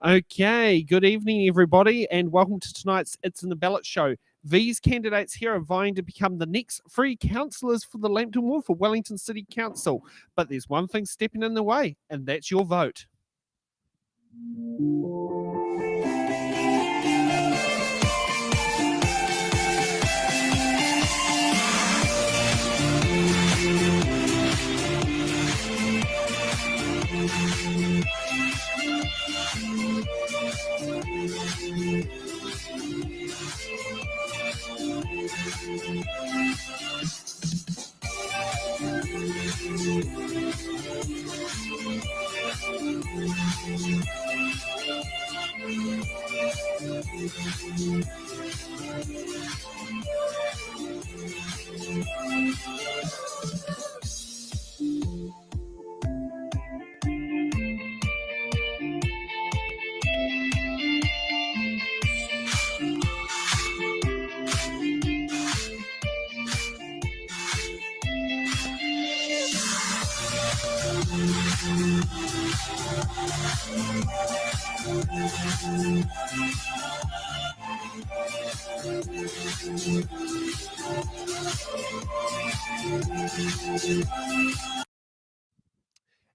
Okay, good evening, everybody, and welcome to tonight's It's in the Ballot show. These candidates here are vying to become the next free councillors for the Lambton Ward for Wellington City Council. But there's one thing stepping in the way, and that's your vote.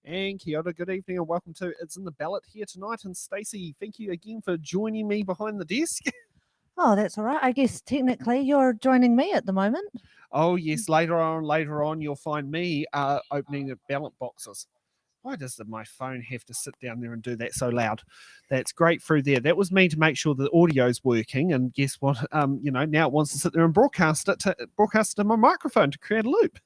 And kia ora, good evening, and welcome to It's in the Ballot here tonight. And Stacey, thank you again for joining me behind the desk. Oh, that's all right. I guess technically you're joining me at the moment. Oh, yes, later on, you'll find me opening the ballot boxes. Why does my phone have to sit down there and do that so loud? That's great through there. That was me to make sure the audio's working. And guess what? Now it wants to sit there and broadcast it to my microphone to create a loop.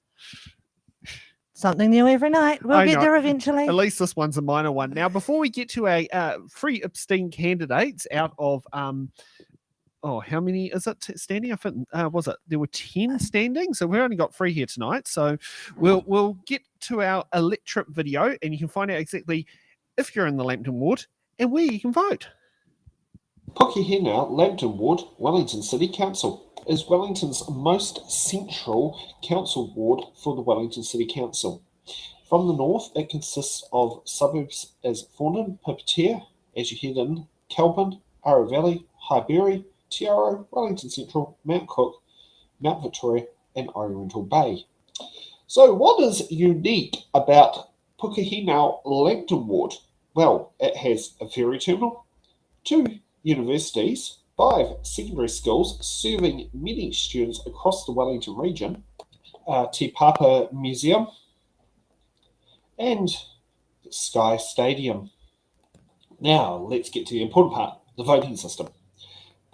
Something new every night. We'll get there eventually. At least this one's a minor one. Now, before we get to our free abstain candidates out of how many is it standing? I think there were 10 standing, so we've only got 3 here tonight. So we'll get to our electorate video, and you can find out exactly if you're in the Lambton Ward and where you can vote. Pukehinau, Lambton Ward, Wellington City Council is Wellington's most central council ward for the Wellington City Council. From the north, it consists of suburbs as Fornan, Pupetea, as you head in, Kelpin, Ara Valley, Highbury, Te Aro, Wellington Central, Mount Cook, Mount Victoria, and Oriental Bay. So what is unique about Pukehinau Lambton Ward? Well, it has a ferry terminal, 2 universities, 5 secondary schools serving many students across the Wellington region, Te Papa Museum, and Sky Stadium. Now, let's get to the important part, the voting system.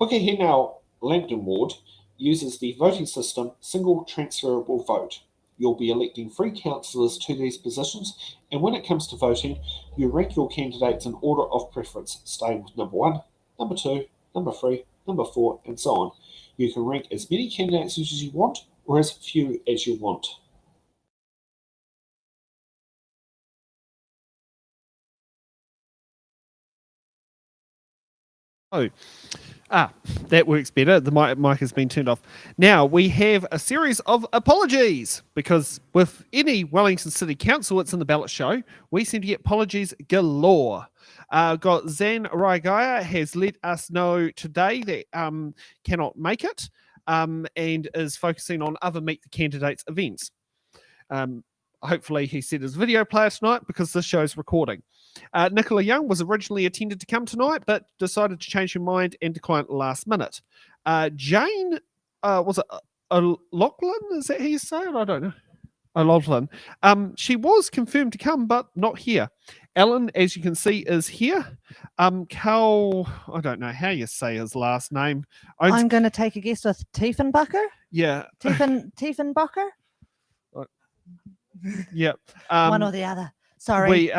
Pukehinau Lambton Ward uses the voting system single transferable vote. You'll be electing 3 councillors to these positions, and when it comes to voting, you rank your candidates in order of preference, starting with number 1, number 2, number 3, number 4, and so on. You can rank as many candidates as you want, or as few as you want. That works better. The mic has been turned off. Now we have a series of apologies, because with any Wellington City Council, It's in the Ballot show, we seem to get apologies galore. Got Zan Raigaya has let us know today that cannot make it and is focusing on other Meet the Candidates events. Hopefully he set his video player tonight, because this show's recording. Nicola Young was originally intended to come tonight, but decided to change her mind and decline at the last minute. Jane, was it O'Loughlin? Is that how you say it? I don't know. O'Loughlin. She was confirmed to come, but not here. Alan, as you can see, is here. Carl, I don't know how you say his last name. I'm going to take a guess with Tiefenbacher. Yeah. Tiefenbacher? Yeah. One or the other. Sorry.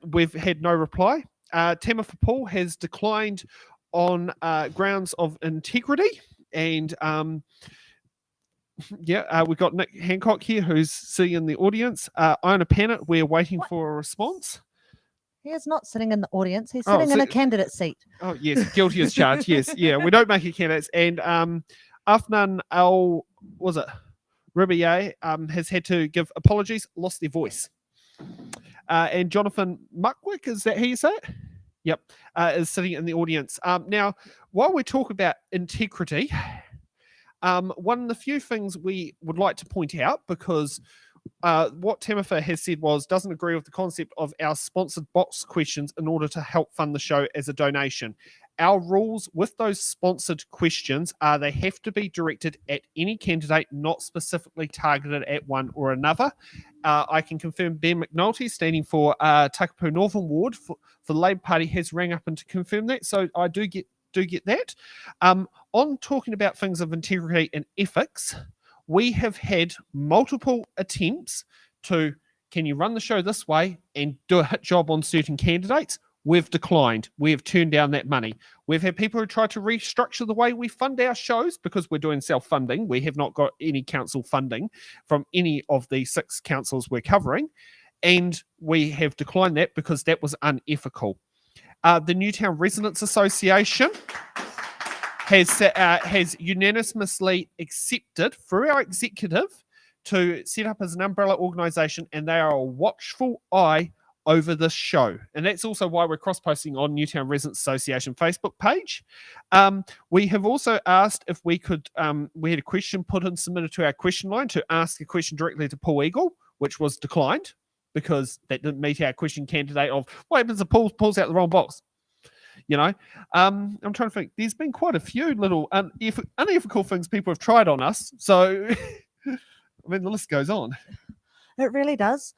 We've had no reply. Tamatha Paul has declined on grounds of integrity, and we've got Nick Hancock here, who's sitting in the audience. Iona Pannett, we're waiting for a response. He is not sitting in the audience. He's sitting in a candidate seat. Oh, yes, guilty as charged. Yes, yeah, we don't make it candidates. And Afnan Ribier has had to give apologies, lost their voice. And Jonathan Muckwick, is that how you say it? Yep, is sitting in the audience. Now, while we talk about integrity, one of the few things we would like to point out, because what Tamitha has said doesn't agree with the concept of our sponsored box questions in order to help fund the show as a donation. Our rules with those sponsored questions are they have to be directed at any candidate, not specifically targeted at one or another. I can confirm Ben McNulty, standing for Takapū Northern Ward for the Labour Party, has rang up and to confirm that. So I do get that. On talking about things of integrity and ethics, we have had multiple attempts to, can you run the show this way and do a hit job on certain candidates? We've declined. We have turned down that money. We've had people who try to restructure the way we fund our shows because we're doing self-funding. We have not got any council funding from any of the 6 councils we're covering. And we have declined that because that was unethical. The Newtown Residents Association has unanimously accepted through our executive to set up as an umbrella organisation, and they are a watchful eye over this show. And that's also why we're cross-posting on Newtown Residents Association Facebook page. We have also asked if we could, we had a question submitted to our question line to ask a question directly to Paul Eagle, which was declined because that didn't meet our question candidate of what happens if Paul pulls out the wrong box. I'm trying to think. There's been quite a few little unethical things people have tried on us. So, I mean, the list goes on. It really does.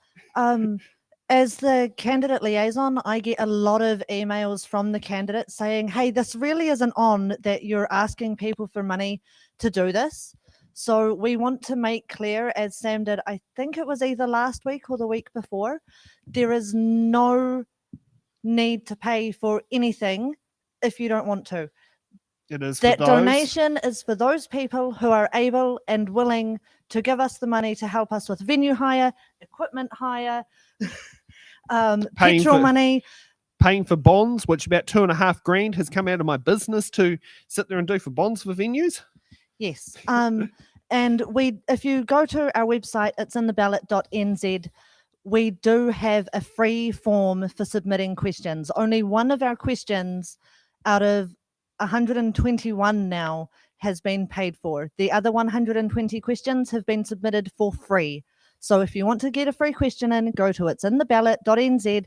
As the candidate liaison, I get a lot of emails from the candidates saying, hey, this really isn't on that you're asking people for money to do this. So we want to make clear, as Sam did, I think it was either last week or the week before, there is no need to pay for anything if you don't want to. It is that for those. Donation is for those people who are able and willing to give us the money to help us with venue hire, equipment hire, petrol money. Paying for bonds, which about $2,500 has come out of my business to sit there and do for bonds for venues. Yes. And if you go to our website, it's in the ballot.nz. We do have a free form for submitting questions. Only one of our questions out of 121 now has been paid for. The other 120 questions have been submitted for free. So if you want to get a free question in, go to it's in the ballot.nz.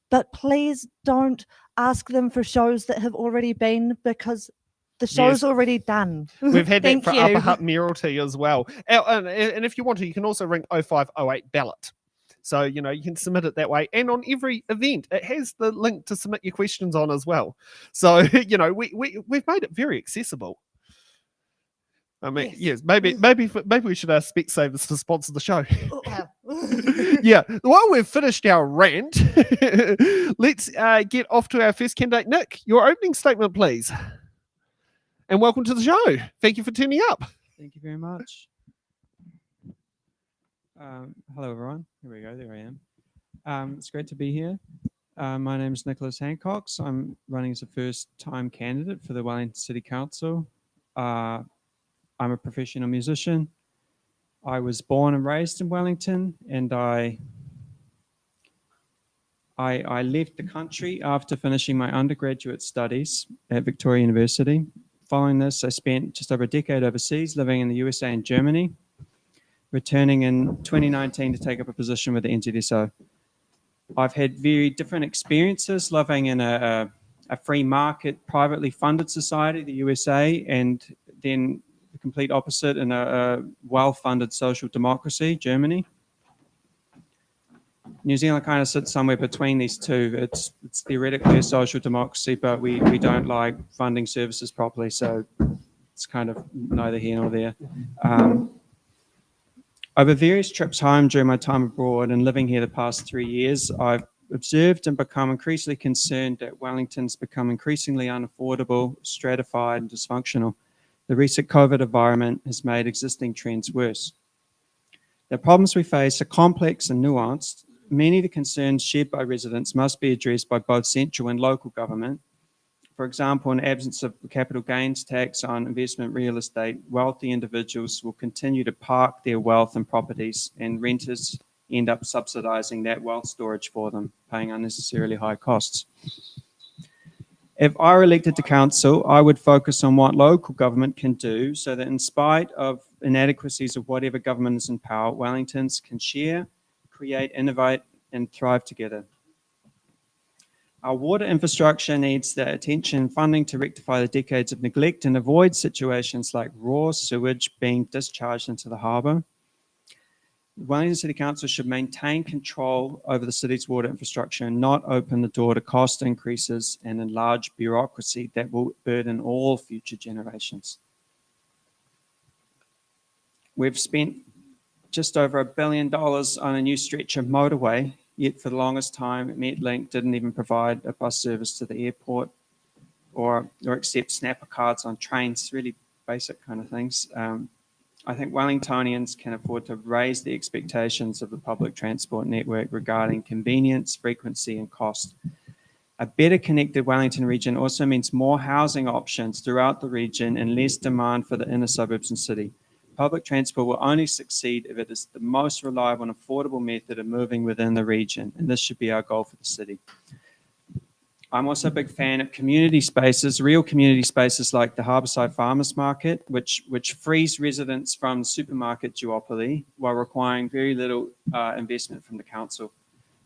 But please don't ask them for shows that have already been, because the show's already done. We've had that for you. Upper Hutt Mayoralty as well. And if you want to, you can also ring 0508 Ballot. So, you can submit it that way. And on every event, it has the link to submit your questions on as well. So, we've made it very accessible. I mean, yes, maybe we should ask Specsavers to sponsor the show. Yeah. While we've finished our rant, let's get off to our first candidate. Nick, your opening statement, please. And welcome to the show. Thank you for tuning up. Thank you very much. Hello, everyone. Here we go. There I am. It's great to be here. My name is Nicholas Hancox. I'm running as a first-time candidate for the Wellington City Council. I'm a professional musician. I was born and raised in Wellington, and I left the country after finishing my undergraduate studies at Victoria University. Following this, I spent just over a decade overseas, living in the USA and Germany, returning in 2019 to take up a position with the NZSO. I've had very different experiences living in a free market, privately funded society, the USA, and then the complete opposite in a well-funded social democracy, Germany. New Zealand kind of sits somewhere between these two. It's theoretically a social democracy, but we don't like funding services properly, so it's kind of neither here nor there. Over various trips home during my time abroad and living here the past 3 years, I've observed and become increasingly concerned that Wellington's become increasingly unaffordable, stratified, and dysfunctional. The recent COVID environment has made existing trends worse. The problems we face are complex and nuanced. Many of the concerns shared by residents must be addressed by both central and local government. For example, in absence of capital gains tax on investment real estate, wealthy individuals will continue to park their wealth in properties, and renters end up subsidising that wealth storage for them, paying unnecessarily high costs. If I were elected to council, I would focus on what local government can do so that in spite of inadequacies of whatever government is in power, Wellingtons can share, create, innovate, and thrive together. Our water infrastructure needs the attention and funding to rectify the decades of neglect and avoid situations like raw sewage being discharged into the harbour. Wellington City Council should maintain control over the city's water infrastructure and not open the door to cost increases and enlarged bureaucracy that will burden all future generations. We've spent just over $1 billion on a new stretch of motorway, yet for the longest time, Metlink didn't even provide a bus service to the airport or accept snapper cards on trains, really basic kind of things. I think Wellingtonians can afford to raise the expectations of the public transport network regarding convenience, frequency, and cost. A better connected Wellington region also means more housing options throughout the region and less demand for the inner suburbs and city. Public transport will only succeed if it is the most reliable and affordable method of moving within the region, and this should be our goal for the city. I'm also a big fan of community spaces, real community spaces like the Harbourside Farmers Market, which frees residents from supermarket duopoly while requiring very little investment from the council.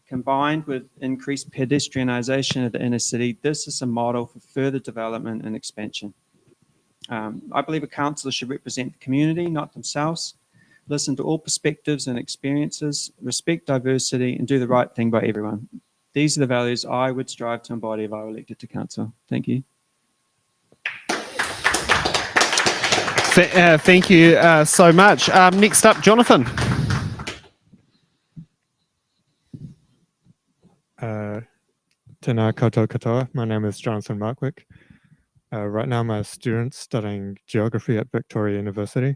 Combined with increased pedestrianisation of the inner city, this is a model for further development and expansion. I believe a councillor should represent the community, not themselves, listen to all perspectives and experiences, respect diversity, and do the right thing by everyone. These are the values I would strive to embody if I were elected to council. Thank you. Thank you so much. Next up, Jonathan. Tēnā koutou katoa. My name is Jonathan Markwick. Right now I'm a student studying geography at Victoria University.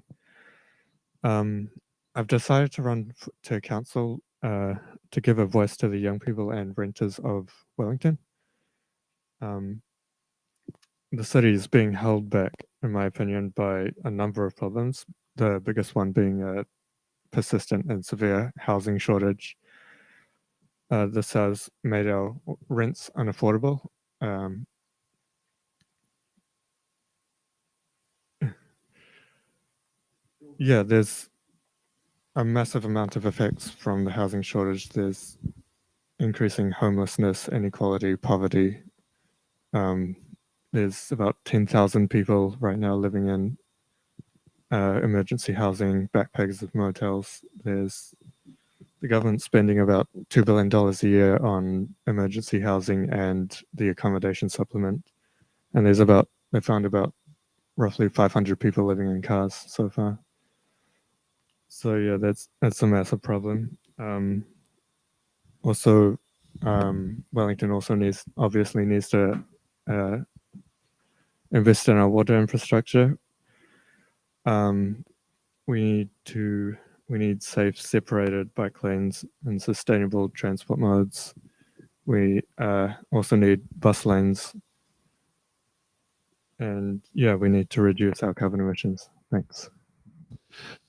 I've decided to run to council to give a voice to the young people and renters of Wellington. The city is being held back, in my opinion, by a number of problems, the biggest one being a persistent and severe housing shortage. This has made our rents unaffordable. Yeah, there's a massive amount of effects from the housing shortage. There's increasing homelessness, inequality, poverty. There's about 10,000 people right now living in emergency housing, backpackers of motels. There's the government spending about $2 billion a year on emergency housing and the accommodation supplement. And they found about roughly 500 people living in cars so far. So yeah, that's a massive problem. Also, Wellington also obviously needs to invest in our water infrastructure. We need safe, separated bike lanes and sustainable transport modes. We also need bus lanes, and yeah, we need to reduce our carbon emissions. Thanks.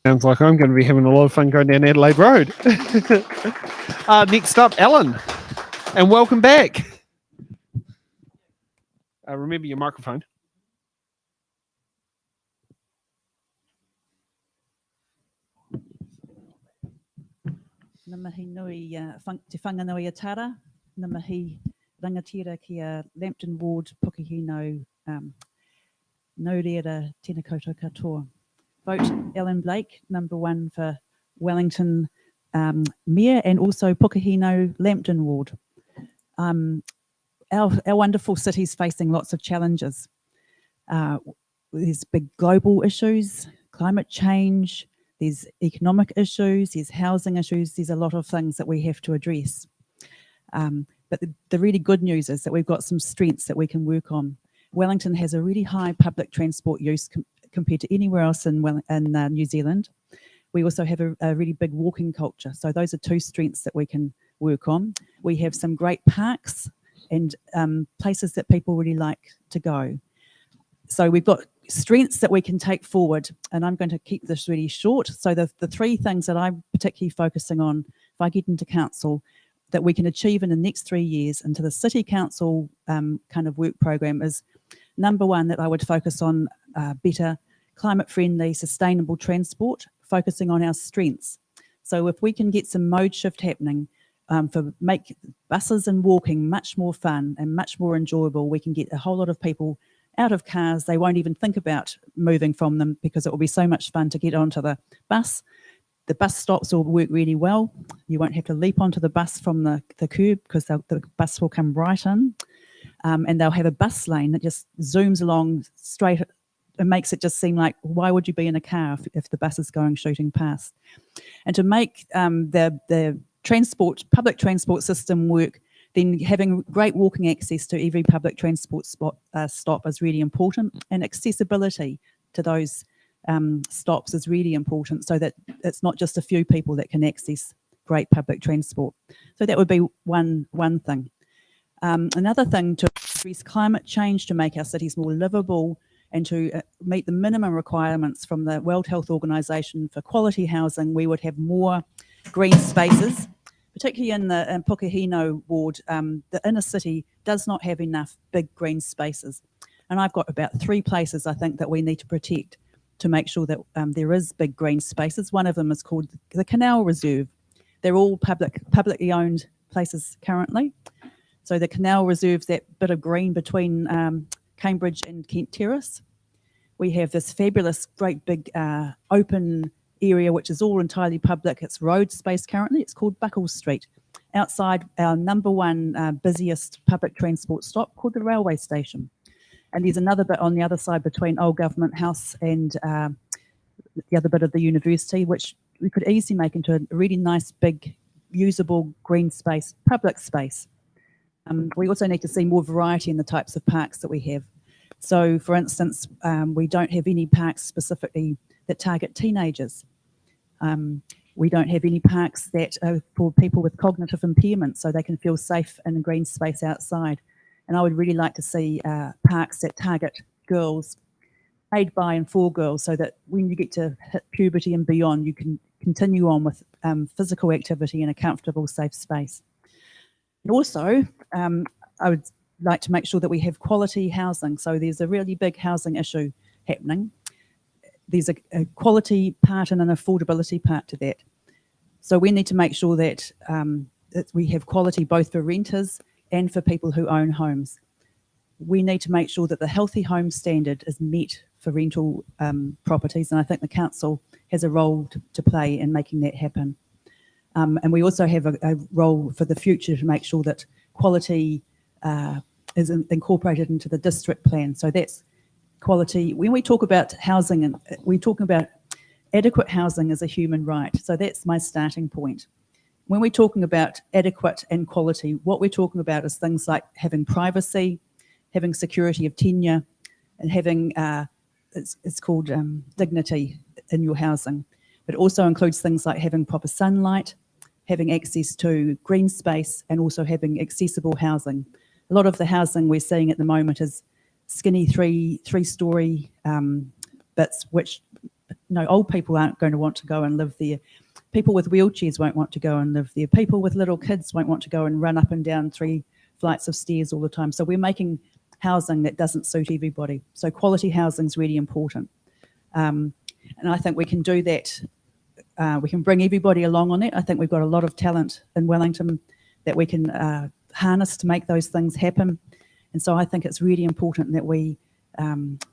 Sounds like I'm going to be having a lot of fun going down Adelaide Road. Next up, Alan, and welcome back. Remember your microphone. Na mihi nui te whanganui atara, na mihi rangatira ki a Lambton Ward, Pukehinau, no reira tēnā koutou katoa. Vote Ellen Blake, number 1 for Wellington Mayor and also Pukehinau Lambton Ward. Our wonderful city's facing lots of challenges. There's big global issues, climate change, there's economic issues, there's housing issues, there's a lot of things that we have to address. But the really good news is that we've got some strengths that we can work on. Wellington has a really high public transport use compared to anywhere else in New Zealand. We also have a really big walking culture. So those are 2 strengths that we can work on. We have some great parks and places that people really like to go. So we've got strengths that we can take forward, and I'm going to keep this really short. So the 3 things that I'm particularly focusing on if I get into council that we can achieve in the next 3 years into the City Council kind of work program is, number one, that I would focus on better climate-friendly, sustainable transport, focusing on our strengths. So if we can get some mode shift happening make buses and walking much more fun and much more enjoyable, we can get a whole lot of people out of cars. They won't even think about moving from them because it will be so much fun to get onto the bus. The bus stops will work really well. You won't have to leap onto the bus from the curb because the bus will come right in. And they'll have a bus lane that just zooms along straight. It makes it just seem like, why would you be in a car if the bus is going shooting past? And to make the public transport system work, then having great walking access to every public transport stop is really important, and accessibility to those stops is really important, so that it's not just a few people that can access great public transport. So that would be one thing. Another thing, to address climate change, to make our cities more livable and to meet the minimum requirements from the World Health Organization for quality housing, we would have more green spaces, particularly in the Pukehinau ward. The inner city does not have enough big green spaces. And I've got about 3 places I think that we need to protect to make sure that there is big green spaces. One of them is called the Canal Reserve. They're all publicly owned places currently. So the Canal Reserve's that bit of green between Cambridge and Kent Terrace. We have this fabulous, great big open area which is all entirely public. It's road space currently. It's called Buckle Street, outside our number one busiest public transport stop called the railway station. And there's another bit on the other side between Old Government House and the other bit of the university, which we could easily make into a really nice, big, usable green space, public space. We also need to see more variety in the types of parks that we have. So, for instance, we don't have any parks specifically that target teenagers. We don't have any parks that are for people with cognitive impairment, so they can feel safe in a green space outside. And I would really like to see parks that target girls, aid by and for girls, so that when you get to hit puberty and beyond, you can continue on with physical activity in a comfortable, safe space. And also, I would like to make sure that we have quality housing. So there's a really big housing issue happening. There's a quality part and an affordability part to that. So we need to make sure that we have quality both for renters and for people who own homes. We need to make sure that the healthy home standard is met for rental properties, and I think the council has a role to play in making that happen. And we also have a role for the future to make sure that quality is incorporated into the district plan. So that's quality. When we talk about housing, and we talk about adequate housing as a human right. So that's my starting point. When we're talking about adequate and quality, what we're talking about is things like having privacy, having security of tenure, and having, it's called dignity in your housing. But it also includes things like having proper sunlight, having access to green space, and also having accessible housing. A lot of the housing we're seeing at the moment is skinny three-storey bits, which old people aren't going to want to go and live there. People with wheelchairs won't want to go and live there. People with little kids won't want to go and run up and down 3 flights of stairs all the time. So we're making housing that doesn't suit everybody. So quality housing is really important. And I think we can do that. We can bring everybody along on it. I think we've got a lot of talent in Wellington that we can harness to make those things happen. And so I think it's really important that we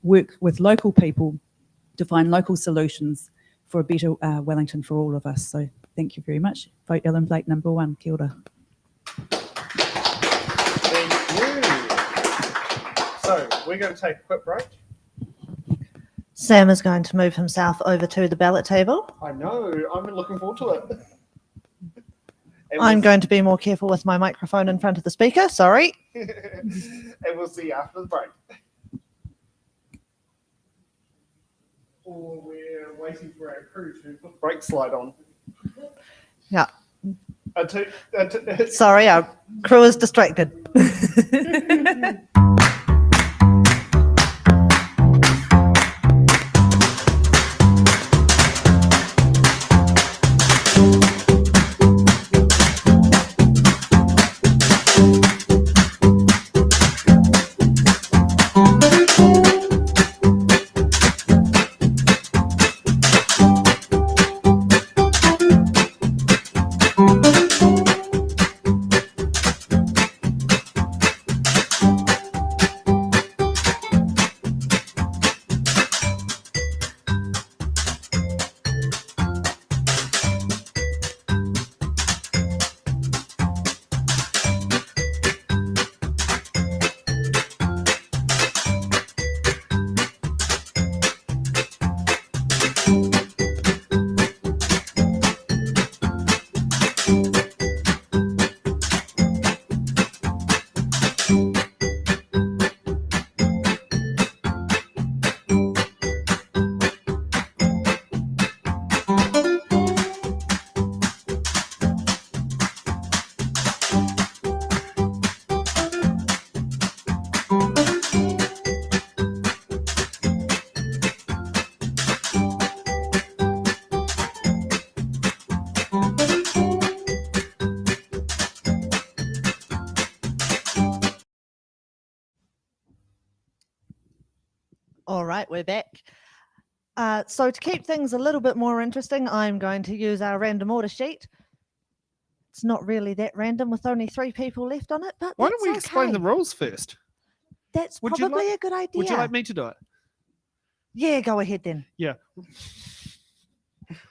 work with local people to find local solutions for a better Wellington for all of us. So thank you very much. Vote Ellen Blake number 1. Kia ora. Thank you. So we're going to take a quick break. Sam is going to move himself over to the ballot table. I know. I've been looking forward to it. And I'm going to be more careful with my microphone in front of the speaker. Sorry. And we'll see you after the break. Or we're waiting for our crew to put the brake slide on. Yeah. Sorry, our crew is distracted. All right, we're back. So to keep things a little bit more interesting, I'm going to use our random order sheet. It's not really that random with only 3 people left on it, but Why don't we explain the rules first? That's Would you probably like- a good idea. Would you like me to do it? Yeah, go ahead then. Yeah.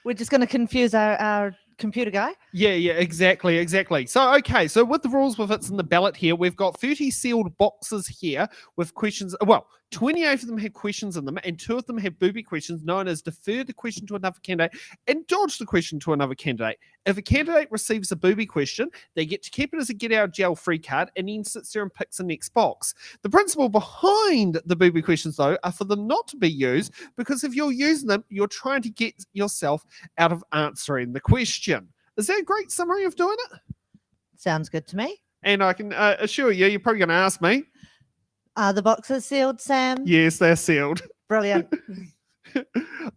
We're just going to confuse our computer guy. Yeah, exactly. So, okay, so with the rules with it's in the ballot here, we've got 30 sealed boxes here with questions. Well, 28 of them have questions in them, and 2 of them have booby questions known as defer the question to another candidate and dodge the question to another candidate. If a candidate receives a booby question, they get to keep it as a get out of jail free card and then sits there and picks the next box. The principle behind the booby questions, though, are for them not to be used, because if you're using them, you're trying to get yourself out of answering the question. Is that a great summary of doing it? Sounds good to me. And I can assure you, you're probably going to ask me. Are the boxes sealed, Sam? Yes, they're sealed. Brilliant.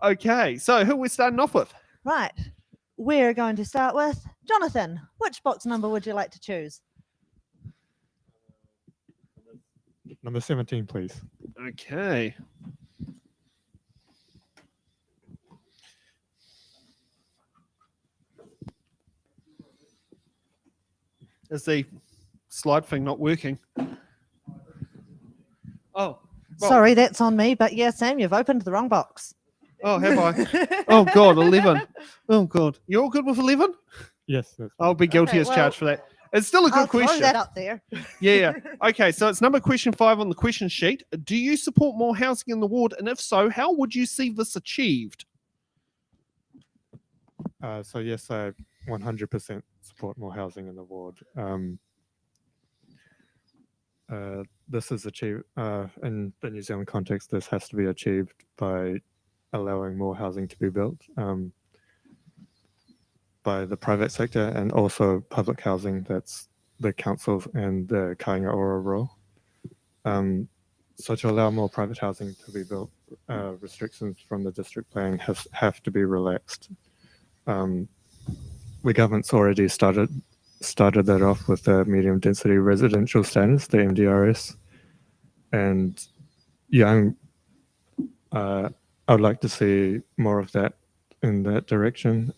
Okay, so who are we starting off with? Right. We're going to start with Jonathan. Which box number would you like to choose? Number 17, please. Okay. Is the slide thing not working? Oh. well- Sorry, that's on me. But yeah, Sam, you've opened the wrong box. Oh, have I? Oh, God, 11. Oh, God. You all good with 11? Yes. That's I'll be guilty Okay, as well, charged for that. It's still a good I'll throw question. that up there. Yeah. Okay, so it's number question 5 on the question sheet. Do you support more housing in the ward? And if so, how would you see this achieved? So yes, I 100% support more housing in the ward. This is achieved in the New Zealand context. This has to be achieved by allowing more housing to be built by the private sector and also public housing. That's the council and the Kāinga Ora role. So to allow more private housing to be built, restrictions from the district plan have to be relaxed. The government's already started that off with the medium density residential standards, the MDRS, and yeah, I would like to see more of that in that direction.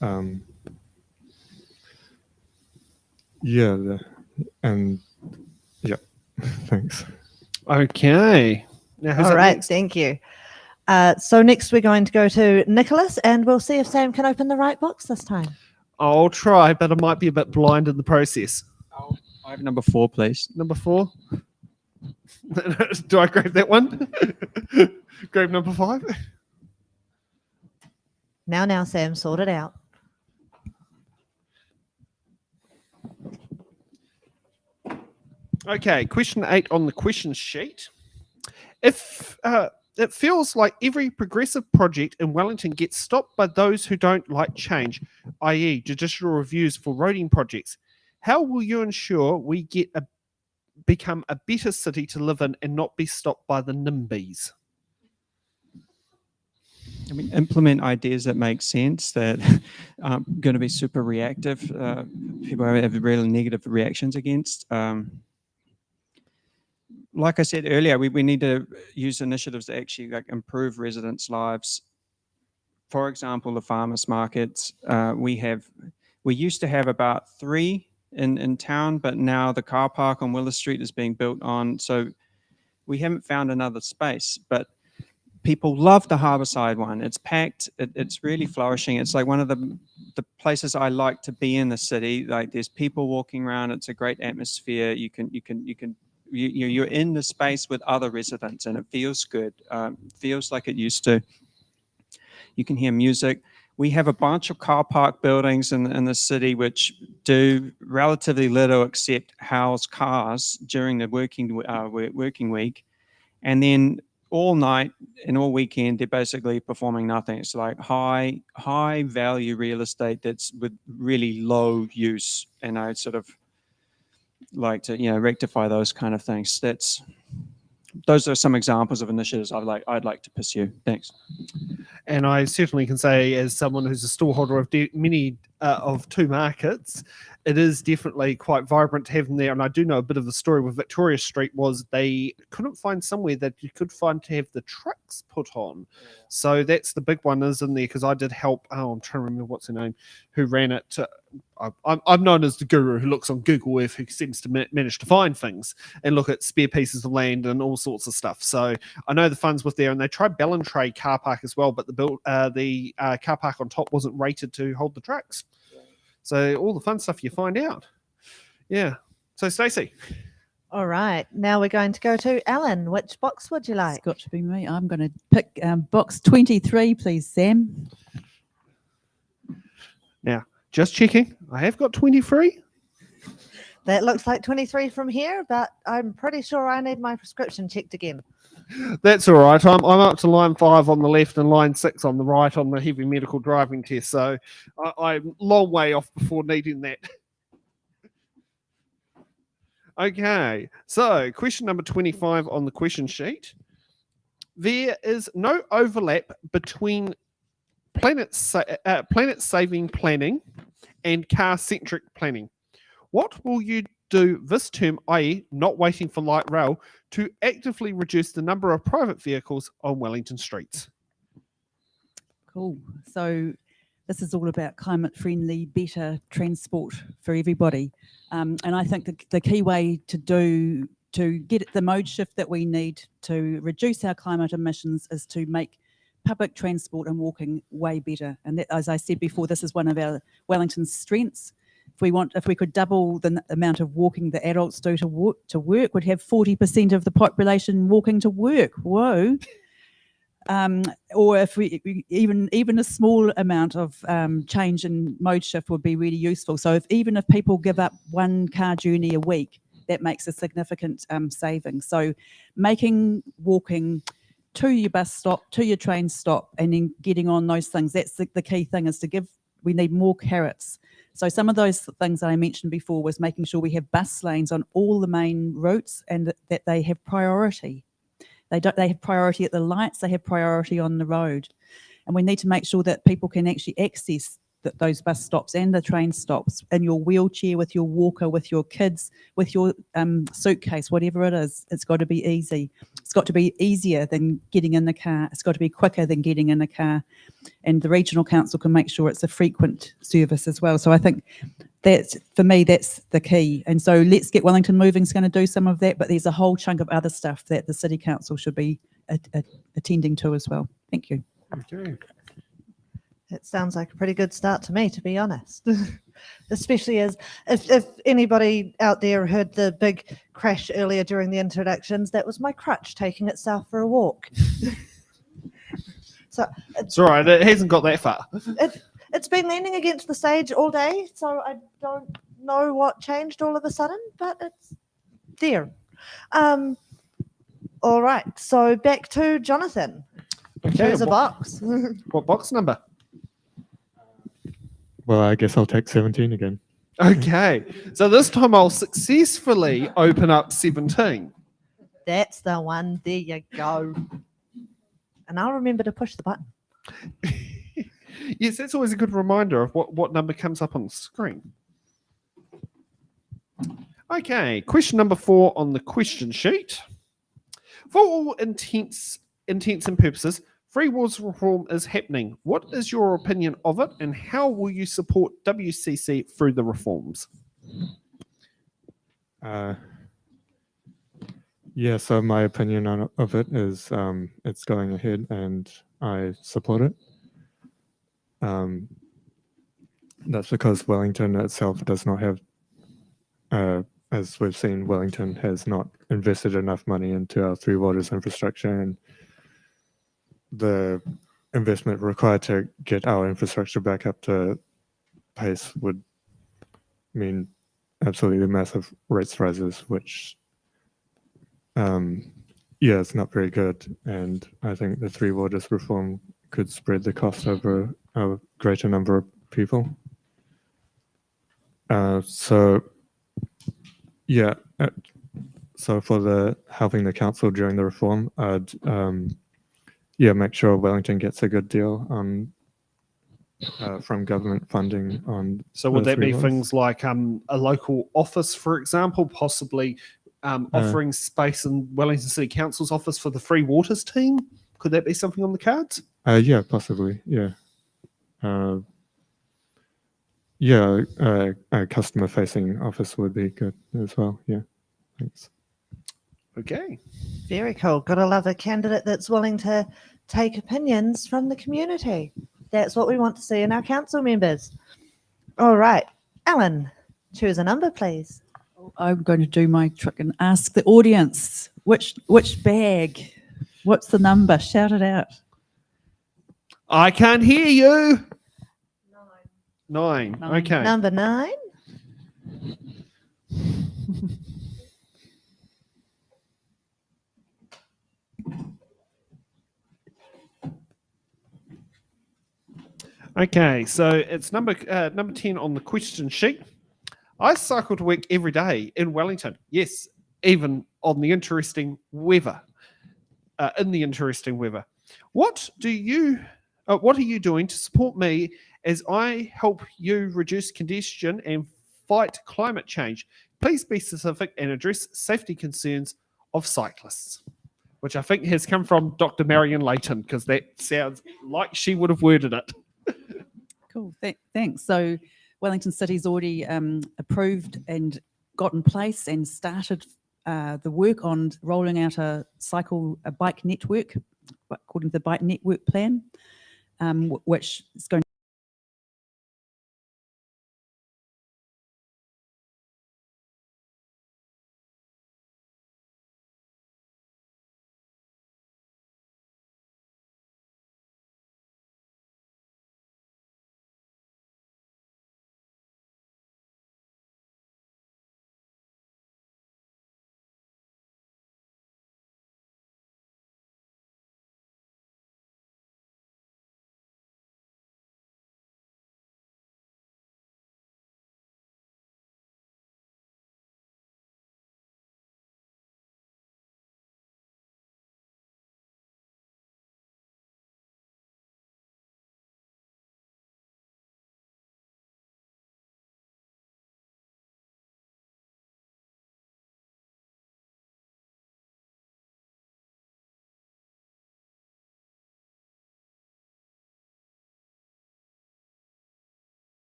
Thanks. Okay. Now, who's All up right, next? thank you. So next we're going to go to Nicholas, and we'll see if Sam can open the right box this time. I'll try, but I might be a bit blind in the process. I have number 4, please. Number 4. Do I grab that one? Grab number 5? Now, Sam, sort it out. Okay, question 8 on the question sheet. If it feels like every progressive project in Wellington gets stopped by those who don't like change, i.e. judicial reviews for roading projects, how will you ensure we become a better city to live in and not be stopped by the NIMBYs? I mean, implement ideas that make sense, that aren't going to be super reactive. People have really negative reactions against. Like I said earlier, we need to use initiatives that actually improve residents' lives. For example, the farmers markets. We used to have about 3 in town, but now the car park on Willis Street is being built on, so we haven't found another space. But people love the Harbourside one. It's packed. It's really flourishing. It's like one of the places I like to be in the city. Like there's people walking around. It's a great atmosphere. You're in the space with other residents, and it feels good. Feels like it used to. You can hear music. We have a bunch of car park buildings in the city which do relatively little except house cars during the working week, and then all night and all weekend they're basically performing nothing. It's like high value real estate that's with really low use, and I sort of like to rectify those kind of things. Those are some examples of initiatives I'd like to pursue. Thanks. And I certainly can say, as someone who's a storeholder of many of 2 markets, it is definitely quite vibrant to have them there. And I do know a bit of the story with Victoria Street was they couldn't find somewhere that you could find to have the trucks put on. So that's the big one is in there because I did help. Oh, I'm trying to remember what's her name, who ran it. I'm known as the guru who looks on Google Earth, who seems to manage to find things and look at spare pieces of land and all sorts of stuff. So I know the funds were there, and they tried Ballantrae car park as well, but the car park on top wasn't rated to hold the trucks. So all the fun stuff you find out. Yeah. So Stacey. All right. Now we're going to go to Alan. Which box would you like? It's got to be me. I'm going to pick box 23, please, Sam. Now, just checking. I have got 23. That looks like 23 from here, but I'm pretty sure I need my prescription checked again. That's all right. I'm up to line 5 on the left and line 6 on the right on the heavy medical driving test. So I'm a long way off before needing that. Okay. So question number 25 on the question sheet. There is no overlap between planet-saving planning and car-centric planning. What will you do this term, i.e. not waiting for light rail, to actively reduce the number of private vehicles on Wellington streets? Cool. So this is all about climate-friendly, better transport for everybody. And I think the key way to get the mode shift that we need to reduce our climate emissions is to make public transport and walking way better. And that, as I said before, this is one of our Wellington's strengths. If we could double the amount of walking the adults do to work, we'd have 40% of the population walking to work. Whoa. Or if we even a small amount of change in mode shift would be really useful. So even if people give up one car journey a week, that makes a significant saving. So making walking to your bus stop, to your train stop, and then getting on those things, that's the key thing, is we need more carrots. So some of those things that I mentioned before was making sure we have bus lanes on all the main routes and that they have priority. They have priority at the lights, they have priority on the road. And we need to make sure that people can actually access those bus stops and the train stops in your wheelchair, with your walker, with your kids, with your suitcase, whatever it is. It's got to be easy. It's got to be easier than getting in the car. It's got to be quicker than getting in the car. And the regional council can make sure it's a frequent service as well. So I think for me, that's the key. And so Let's Get Wellington Moving is going to do some of that, but there's a whole chunk of other stuff that the City Council should be attending to as well. Thank you. Okay. It sounds like a pretty good start to me, to be honest. Especially as if anybody out there heard the big crash earlier during the introductions, that was my crutch taking itself for a walk. So it's all right. It hasn't got that far. It's been leaning against the stage all day, so I don't know what changed all of a sudden, but it's there. All right, so back to Jonathan. Okay. Here's a box. What box number? Well, I guess I'll take 17 again. Okay, so this time I'll successfully open up 17. That's the one. There you go. And I'll remember to push the button. Yes, that's always a good reminder of what number comes up on the screen. Okay, question number 4 on the question sheet. For all intents and purposes, free wards reform is happening. What is your opinion of it, and how will you support WCC through the reforms? Yeah, so my opinion of it is it's going ahead and I support it. That's because Wellington itself does not have, as we've seen, Wellington has not invested enough money into our Three Waters infrastructure, and the investment required to get our infrastructure back up to pace would mean absolutely massive rates rises, which it's not very good. And I think the Three Waters reform could spread the cost over a greater number of people. So for helping the council during the reform, I'd make sure Wellington gets a good deal on from government funding on. So would the that be three wards. things like a local office, for example, possibly offering space in Wellington City Council's office for the Free Waters team? Could that be something on the cards? Yeah, possibly. Yeah. Yeah, a customer-facing office would be good as well. Yeah, thanks. Okay. Very cool. Gotta love a candidate that's willing to take opinions from the community. That's what we want to see in our council members. All right, Alan, choose a number, please. I'm going to do my trick and ask the audience which bag, what's the number? Shout it out. I can't hear you. Nine. Nine. Okay. Number 9. Okay, so it's number 10 on the question sheet. I cycle to work every day in Wellington. Yes, even on the interesting weather. In the interesting weather. What are you doing to support me as I help you reduce congestion and fight climate change? Please be specific and address safety concerns of cyclists. Which I think has come from Dr. Marion Layton, because that sounds like she would have worded it. Cool, thanks. So Wellington City's already approved and got in place and started the work on rolling out a bike network, according to the bike network plan, which is going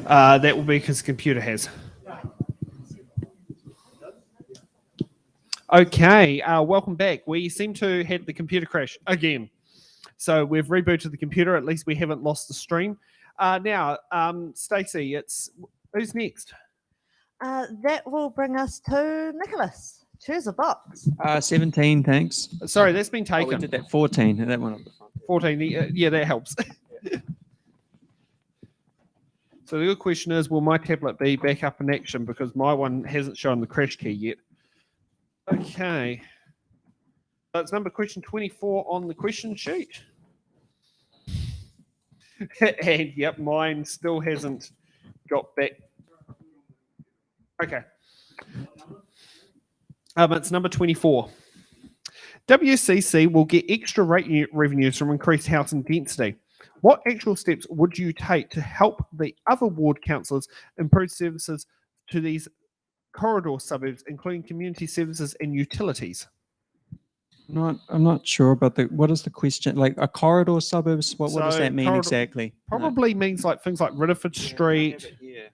That will be because the computer has. Okay, welcome back. We seem to have the computer crash again. So we've rebooted the computer. At least we haven't lost the stream. Now, Stacey, who's next? That will bring us to Nicholas. Choose a box. 17, thanks. Sorry, that's been Oh, we taken. did that 14. That one up the front. 14. Yeah, that helps. So the good question is, will my tablet be back up in action? Because my one hasn't shown the crash key yet. Okay. So it's number question 24 on the question sheet. And yep, mine still hasn't got back. Okay. It's number 24. WCC will get extra revenues from increased housing density. What actual steps would you take to help the other ward councillors improve services to these corridor suburbs, including community services and utilities? I'm not sure about what is the question? Like a corridor suburbs? What does So that mean exactly? Probably means like things like Ridderford Street. Yeah.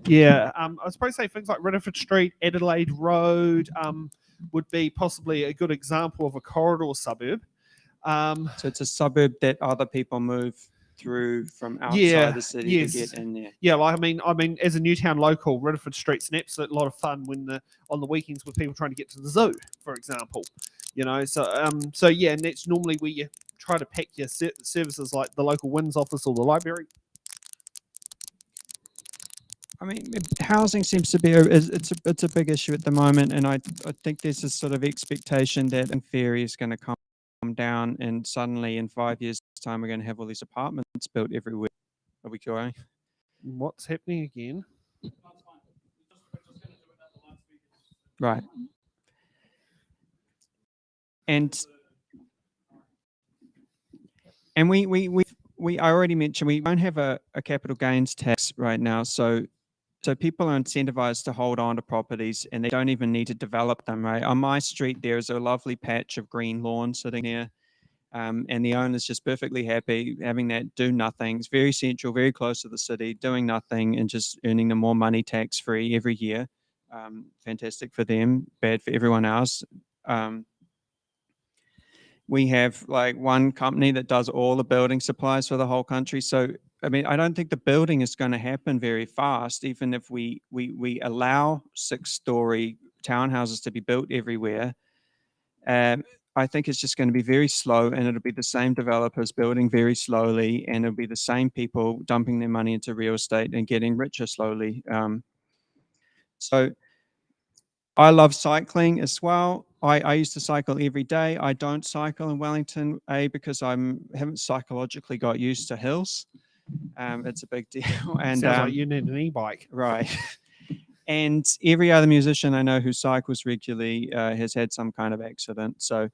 Yeah, I was supposed to say things like Ridderford Street, Adelaide Road would be possibly a good example of a corridor suburb. So it's a suburb that other people move through from outside the city to get in there. Yeah, like, I mean, as a Newtown local, Ridderford Street's an absolute lot of fun on the weekends with people trying to get to the zoo, for example. You know, so yeah, and that's normally where you try to pack your services like the local WINS office or the library. I mean, housing seems to be it's a big issue at the moment, and I think there's this sort of expectation that Ferry is going to come down, and suddenly in 5 years' time we're going to have all these apartments built everywhere. Are we going? What's happening again? Right. And I already mentioned we don't have a capital gains tax right now, so people are incentivized to hold on to properties, and they don't even need to develop them, right? On my street, there's a lovely patch of green lawn sitting there, and the owner's just perfectly happy having that do nothing. It's very central, very close to the city, doing nothing and just earning them more money tax-free every year. Fantastic for them, bad for everyone else. We have like one company that does all the building supplies for the whole country. So, I mean, I don't think the building is going to happen very fast, even if we allow 6-story townhouses to be built everywhere. I think it's just going to be very slow, and it'll be the same developers building very slowly, and it'll be the same people dumping their money into real estate and getting richer slowly. So I love cycling as well. I used to cycle every day. I don't cycle in Wellington, because I haven't psychologically got used to hills. It's a big deal. And sounds like you need an e-bike. Right. And every other musician I know who cycles regularly has had some kind of accident. So,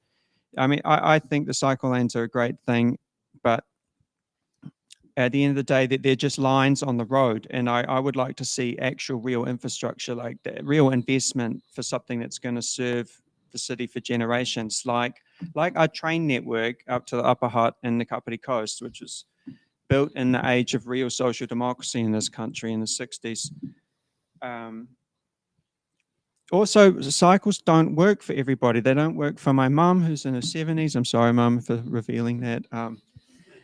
I mean, I think the cycle lanes are a great thing, but at the end of the day, they're just lines on the road. And I would like to see actual real infrastructure, like that, real investment for something that's going to serve the city for generations, like our train network up to the Upper Hutt and the Kapiti Coast, which was built in the age of real social democracy in this country in the 60s. Also, cycles don't work for everybody. They don't work for my mum, who's in her 70s. I'm sorry, Mum, for revealing that.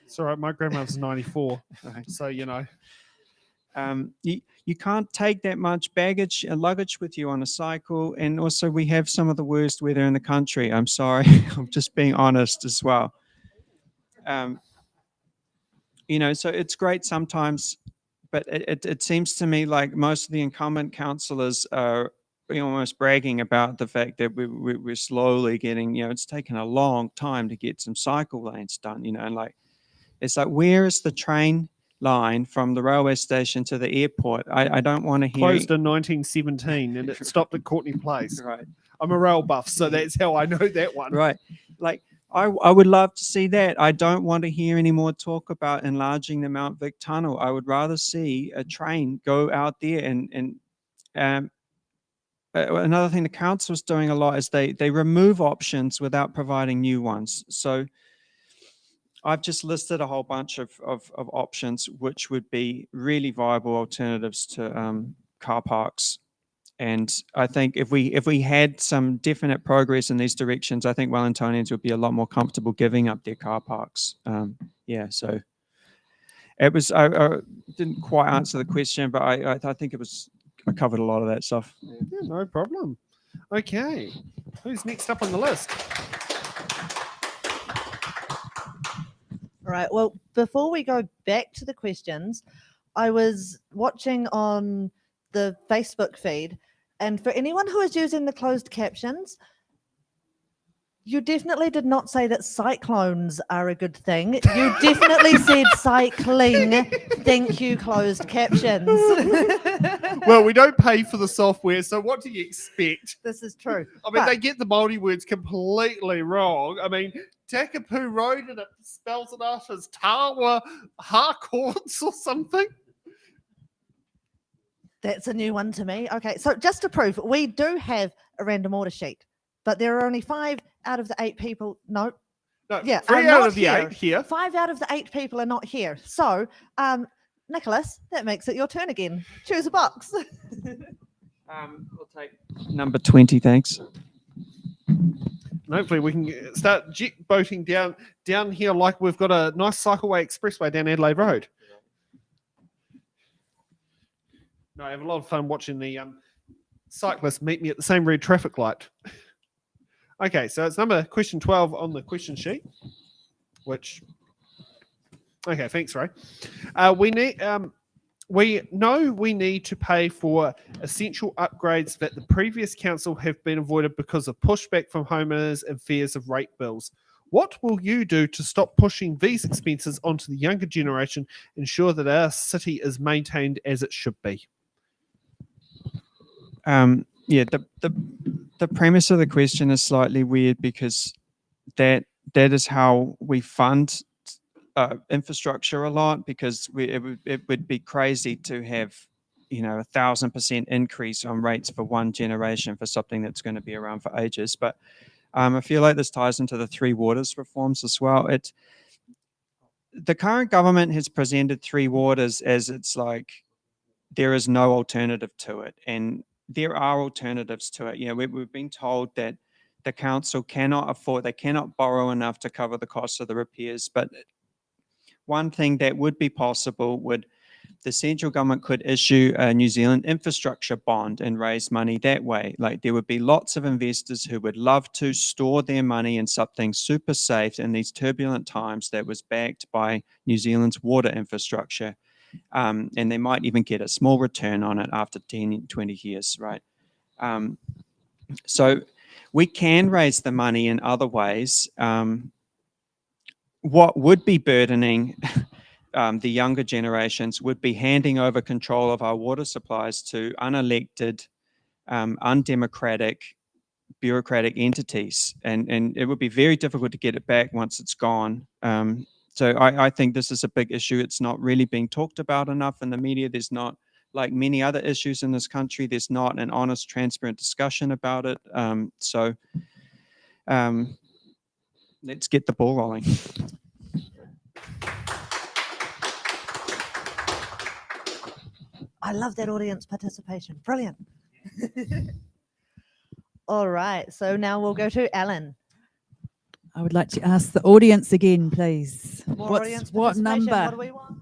It's all right. My grandmother's 94, so you know. You can't take that much baggage and luggage with you on a cycle, and also we have some of the worst weather in the country. I'm sorry, I'm just being honest as well. You know, so it's great sometimes, but it seems to me like most of the incumbent councillors are almost bragging about the fact that we're slowly getting, you know, it's taken a long time to get some cycle lanes done, you know, and like, it's like, where is the train line from the railway station to the airport? I don't want to hear. Closed in 1917 and it stopped at Courtney Place. Right. I'm a rail buff, so that's how I know that one. Right. Like, I would love to see that. I don't want to hear any more talk about enlarging the Mount Vic Tunnel. I would rather see a train go out there and another thing the council's doing a lot is they remove options without providing new ones. So I've just listed a whole bunch of options which would be really viable alternatives to car parks. And I think if we had some definite progress in these directions, I think Wellingtonians would be a lot more comfortable giving up their car parks. So it was. I didn't quite answer the question, but I think it was. I covered a lot of that stuff. Yeah, no problem. Okay, who's next up on the list? All right. Well, before we go back to the questions, I was watching on the Facebook feed, and for anyone who is using the closed captions, you definitely did not say that cyclones are a good thing. You definitely said cycling. Thank you, closed captions. Well, we don't pay for the software, so what do you expect? This is true. I mean, But- they get the multi words completely wrong. I mean, Takapū Road and it spells it out as Tawa Harcourts or something. That's a new one to me. Okay, so just to prove, we do have a random order sheet, but there are only 5 out of the 8 people. No, No, Yeah, 3 not out of the here. 8 here. 5 out of the 8 people are not here. So, Nicholas, that makes it your turn again. Choose a box. We'll take number 20, thanks. And hopefully we can start jet boating down here like we've got a nice cycleway expressway down Adelaide Road. No, I have a lot of fun watching the cyclists meet me at the same red traffic light. Okay, so it's question 12 on the question sheet, which, okay, thanks, Ray. We know we need to pay for essential upgrades that the previous council have been avoided because of pushback from homeowners and fears of rate bills. What will you do to stop pushing these expenses onto the younger generation, ensure that our city is maintained as it should be? The premise of the question is slightly weird because that is how we fund infrastructure a lot, because it would be crazy to have 1,000% increase on rates for one generation for something that's going to be around for ages. But I feel like this ties into the Three Waters reforms as well. The current government has presented Three Waters as it's like there is no alternative to it, and there are alternatives to it. We've been told that the council cannot afford, they cannot borrow enough to cover the cost of the repairs. But one thing that would be possible the central government could issue a New Zealand infrastructure bond and raise money that way. Like, there would be lots of investors who would love to store their money in something super safe in these turbulent times that was backed by New Zealand's water infrastructure. And they might even get a small return on it after 10, 20 years, right? So we can raise the money in other ways. What would be burdening the younger generations would be handing over control of our water supplies to unelected, undemocratic, bureaucratic entities. And it would be very difficult to get it back once it's gone. So I think this is a big issue. It's not really being talked about enough in the media. There's not, like many other issues in this country, there's not an honest, transparent discussion about it. Let's get the ball rolling. I love that audience participation. Brilliant. All right. So now we'll go to Alan. I would like to ask the audience again, please. More audience What participation. number? What do we want?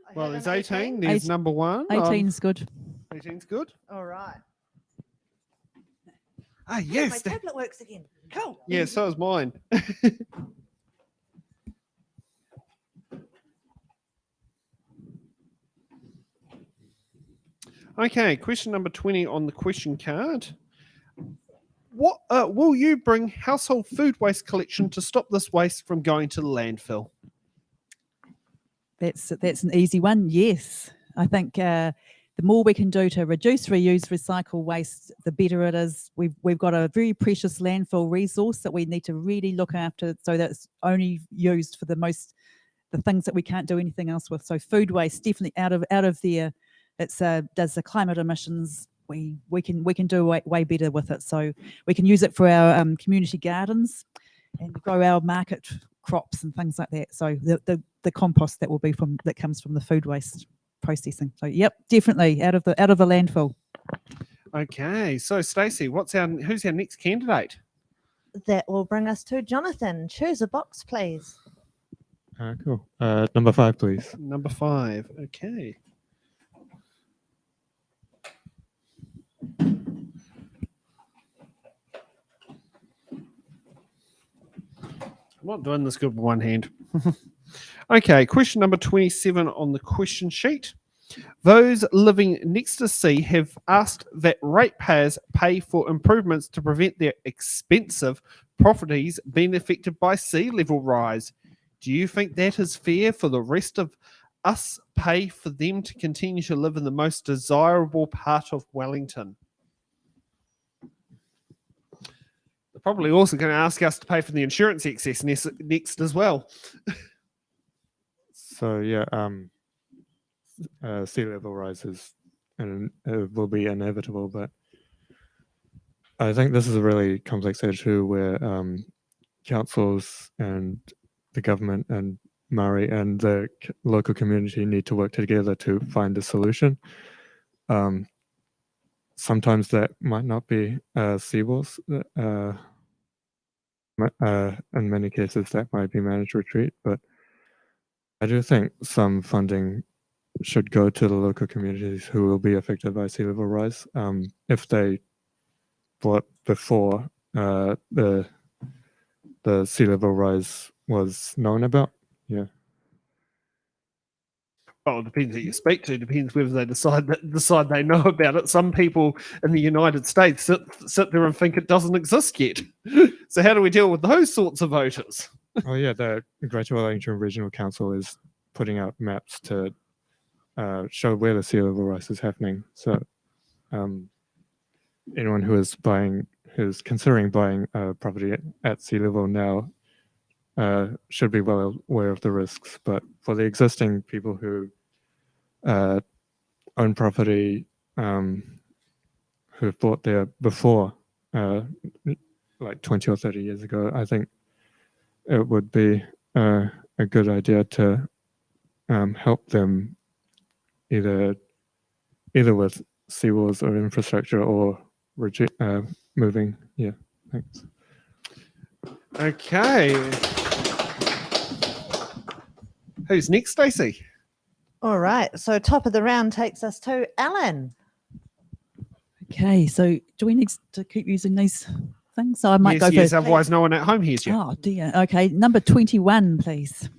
I Well, have there's an 18. There's number 1. 18's good. 18's good. All right. Ah, Hey, yes. my tablet works again. Cool. Yeah, so is mine. Okay, question number 20 on the question card. What will you bring household food waste collection to stop this waste from going to the landfill? That's an easy one. Yes, I think the more we can do to reduce, reuse, recycle waste, the better it is. We've got a very precious landfill resource that we need to really look after, so that it's only used for the things that we can't do anything else with. So food waste definitely out of there. It's does the climate emissions. We can do way better with it. So we can use it for our community gardens. and grow our market crops and things like that. So the compost that will be that comes from the food waste processing. So yep, definitely out of the landfill. Okay, so Stacey, who's our next candidate? That will bring us to Jonathan. Choose a box, please. Cool. Number 5, please. Number 5. Okay. I'm not doing this good with one hand. Okay, question number 27 on the question sheet. Those living next to sea have asked that ratepayers pay for improvements to prevent their expensive properties being affected by sea level rise. Do you think that is fair for the rest of us pay for them to continue to live in the most desirable part of Wellington? They're probably also going to ask us to pay for the insurance excess next as well. So yeah, sea level rises and it will be inevitable, but I think this is a really complex issue where councils and the government and Maori and the local community need to work together to find a solution. Sometimes that might not be seawalls. In many cases, that might be managed retreat, but I do think some funding should go to the local communities who will be affected by sea level rise if they bought before the sea level rise was known about. Yeah. Well, it depends who you speak to. Depends whether they decide they know about it. Some people in the United States sit there and think it doesn't exist yet. So how do we deal with those sorts of voters? Oh yeah, the Greater Wellington Regional Council is putting out maps to show where the sea level rise is happening. So anyone who's considering buying a property at sea level now should be well aware of the risks. But for the existing people who own property, who've bought there before, like 20 or 30 years ago, I think it would be a good idea to help them either with seawalls or infrastructure or moving. Yeah, thanks. Okay. Who's next, Stacey? All right. So top of the round takes us to Alan. Okay, so do we need to keep using these things? So I might go Yes, first. otherwise no one at home hears you. Oh dear. Okay, number 21, please.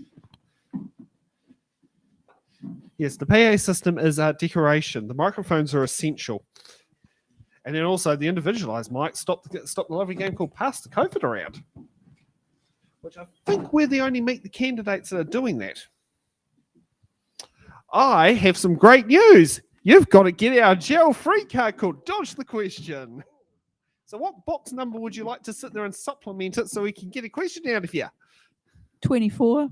Yes, the PA system is decoration. The microphones are essential. And then also the individualized mic stop the lovely game called Pass the COVID around, which I think we're the only Meet the Candidates that are doing that. I have some great news. You've got to get our gel-free card called Dodge the Question. So what box number would you like to sit there and supplement it so we can get a question out of you? 24.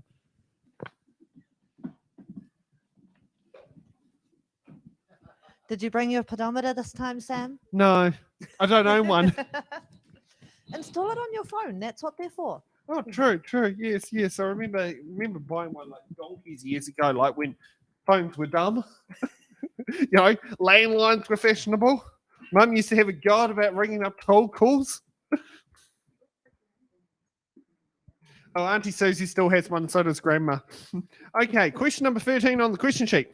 Did you bring your pedometer this time, Sam? No, I don't own one. Install it on your phone. That's what they're for. Oh, true. Yes. I remember buying one like donkeys years ago, like when phones were dumb. Landlines were fashionable. Mum used to have a guide about ringing up cold calls. Oh, Auntie Susie still has one, so does Grandma. Okay, question number 13 on the question sheet.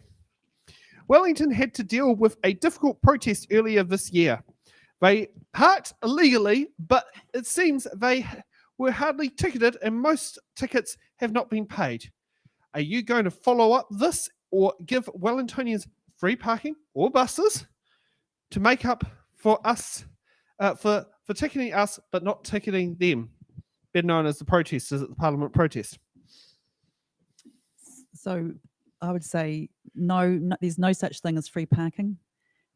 Wellington had to deal with a difficult protest earlier this year. They parked illegally, but it seems they were hardly ticketed and most tickets have not been paid. Are you going to follow up this or give Wellingtonians free parking or buses to make up for us, for ticketing us but not ticketing them, better known as the protesters at the Parliament protest? So I would say no, there's no such thing as free parking.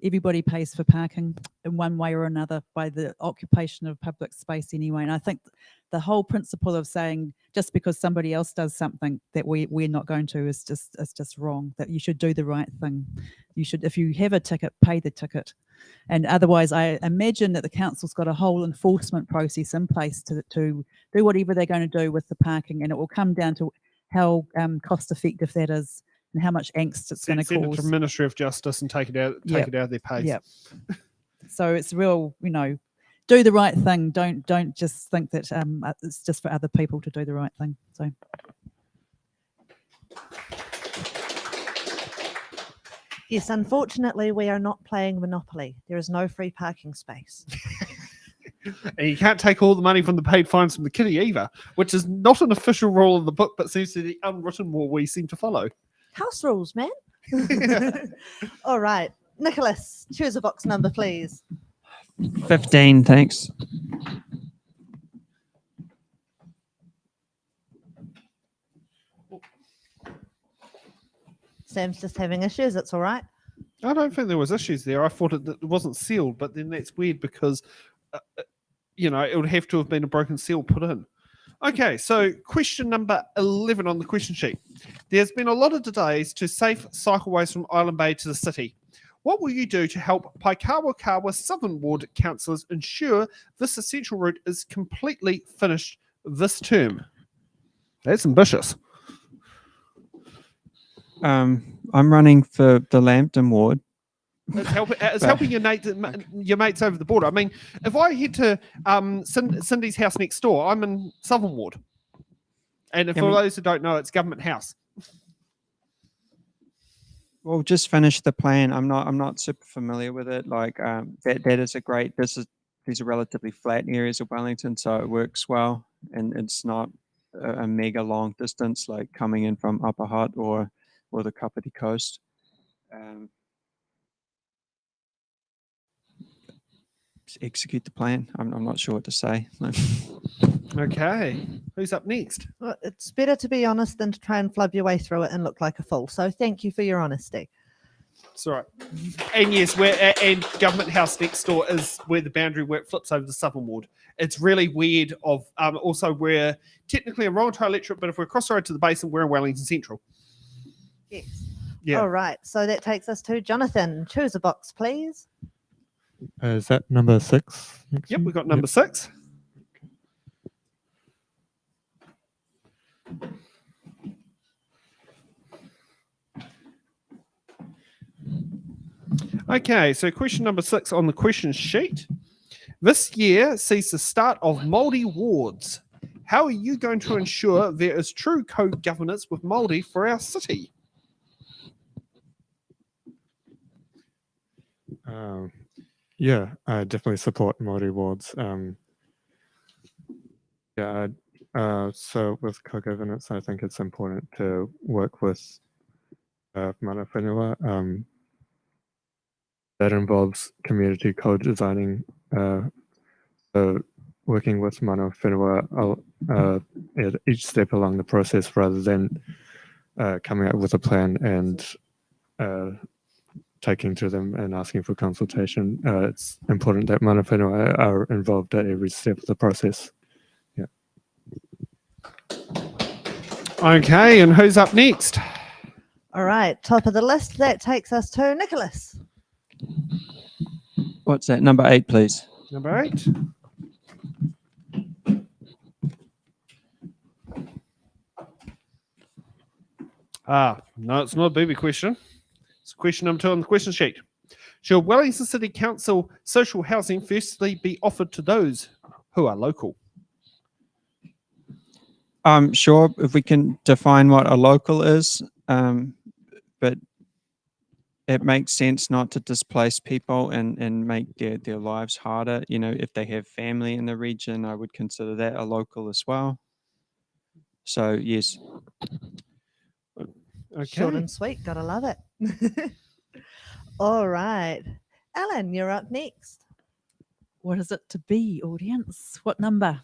everybody pays for parking in one way or another by the occupation of public space anyway. And I think the whole principle of saying just because somebody else does something that we're not going to is just wrong. That you should do the right thing. You should, if you have a ticket, pay the ticket. And otherwise, I imagine that the council's got a whole enforcement process in place to do whatever they're going to do with the parking, and it will come down to how cost effective that is and how much angst it's going to Send it cause. to Ministry of Justice and take it out of their pays. Yep. So it's real, do the right thing. Don't just think that it's just for other people to do the right thing. So. Yes, unfortunately, we are not playing Monopoly. There is no free parking space. And you can't take all the money from the paid fines from the kitty either, which is not an official rule of the book, but seems to be the unwritten rule we seem to follow. House rules, man. All right. Nicholas, choose a box number, please. 15, thanks. Sam's just having issues. It's all right. I don't think there was issues there. I thought it wasn't sealed, but then that's weird because, it would have to have been a broken seal put in. Okay, so question number 11 on the question sheet. There's been a lot of delays to safe cycleways from Island Bay to the city. What will you do to help Paikawa Southern Ward councillors ensure this essential route is completely finished this term? That's ambitious. I'm running for the Lambton Ward. It's helping your mates over the border. I mean, if I head to Cindy's house next door, I'm in Southern Ward. And for those who don't know, it's Government House. Well, just finish the plan. I'm not super familiar with it. Like that is a great. These are relatively flat areas of Wellington, so it works well, and it's not a mega long distance like coming in from Upper Hutt or the Kapiti Coast. Execute the plan. I'm not sure what to say. Okay, who's up next? Well, it's better to be honest than to try and flub your way through it and look like a fool. So thank you for your honesty. It's all right. And yes, and Government House next door is where the boundary where it flips over the Southern Ward. It's really weird. Also we're technically in Rongotai electorate, but if we're across the road to the basin, we're in Wellington Central. Yes. Yeah. All right. So that takes us to Jonathan. Choose a box, please. Is that number 6? Yep, we've got number 6. Okay, so question number 6 on the question sheet. This year sees the start of Māori wards. How are you going to ensure there is true co-governance with Māori for our city? Yeah, I definitely support Māori wards. So with co-governance, I think it's important to work with mana whenua. That involves community co-designing, so working with mana whenua at each step along the process rather than coming up with a plan and taking to them and asking for consultation. It's important that mana whenua are involved at every step of the process. Yeah. Okay, and who's up next? All right. Top of the list. That takes us to Nicholas. What's that? Number 8, please. Number 8. No, it's not a booby question. It's question number 2 on the question sheet. Should Wellington City Council social housing firstly be offered to those who are local? Sure, if we can define what a local is, but it makes sense not to displace people and make their lives harder. If they have family in the region, I would consider that a local as well. So, yes. Okay. Short and sweet. Gotta love it. All right. Alan, you're up next. What is it to be, audience? What number?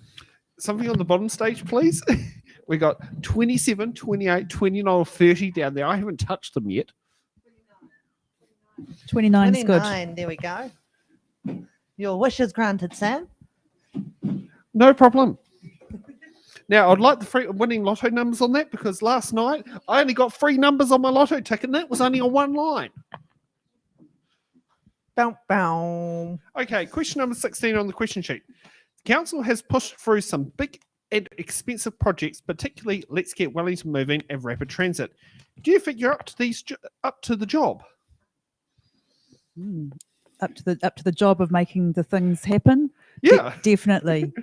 Something on the bottom stage, please. We got 27, 28, 29, 30 down there. I haven't touched them yet. 29 is good. 29, there we go. Your wish is granted, Sam. No problem. Now, I'd like the free winning lotto numbers on that because last night I only got 3 numbers on my lotto ticket and that was only on 1 line. Bow, bow. Okay, question number 16 on the question sheet. The council has pushed through some big and expensive projects, particularly Let's Get Wellington Moving and Rapid Transit. Do you think you're up to the job? Up to the job of making the things happen. Yeah. Definitely.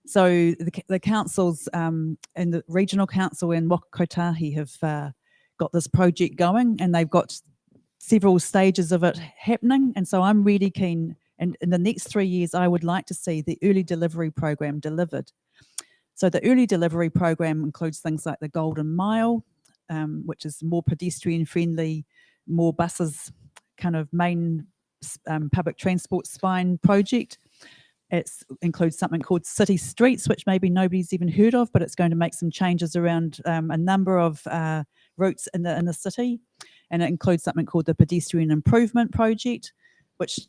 So the councils and the regional council in Kotahi have got this project going, and they've got several stages of it happening. And so I'm really keen, and in the next 3 years, I would like to see the early delivery program delivered. So the early delivery program includes things like the Golden Mile, which is more pedestrian friendly, more buses, kind of main public transport spine project. It includes something called City Streets, which maybe nobody's even heard of, but it's going to make some changes around a number of routes in the city. And it includes something called the Pedestrian Improvement Project, which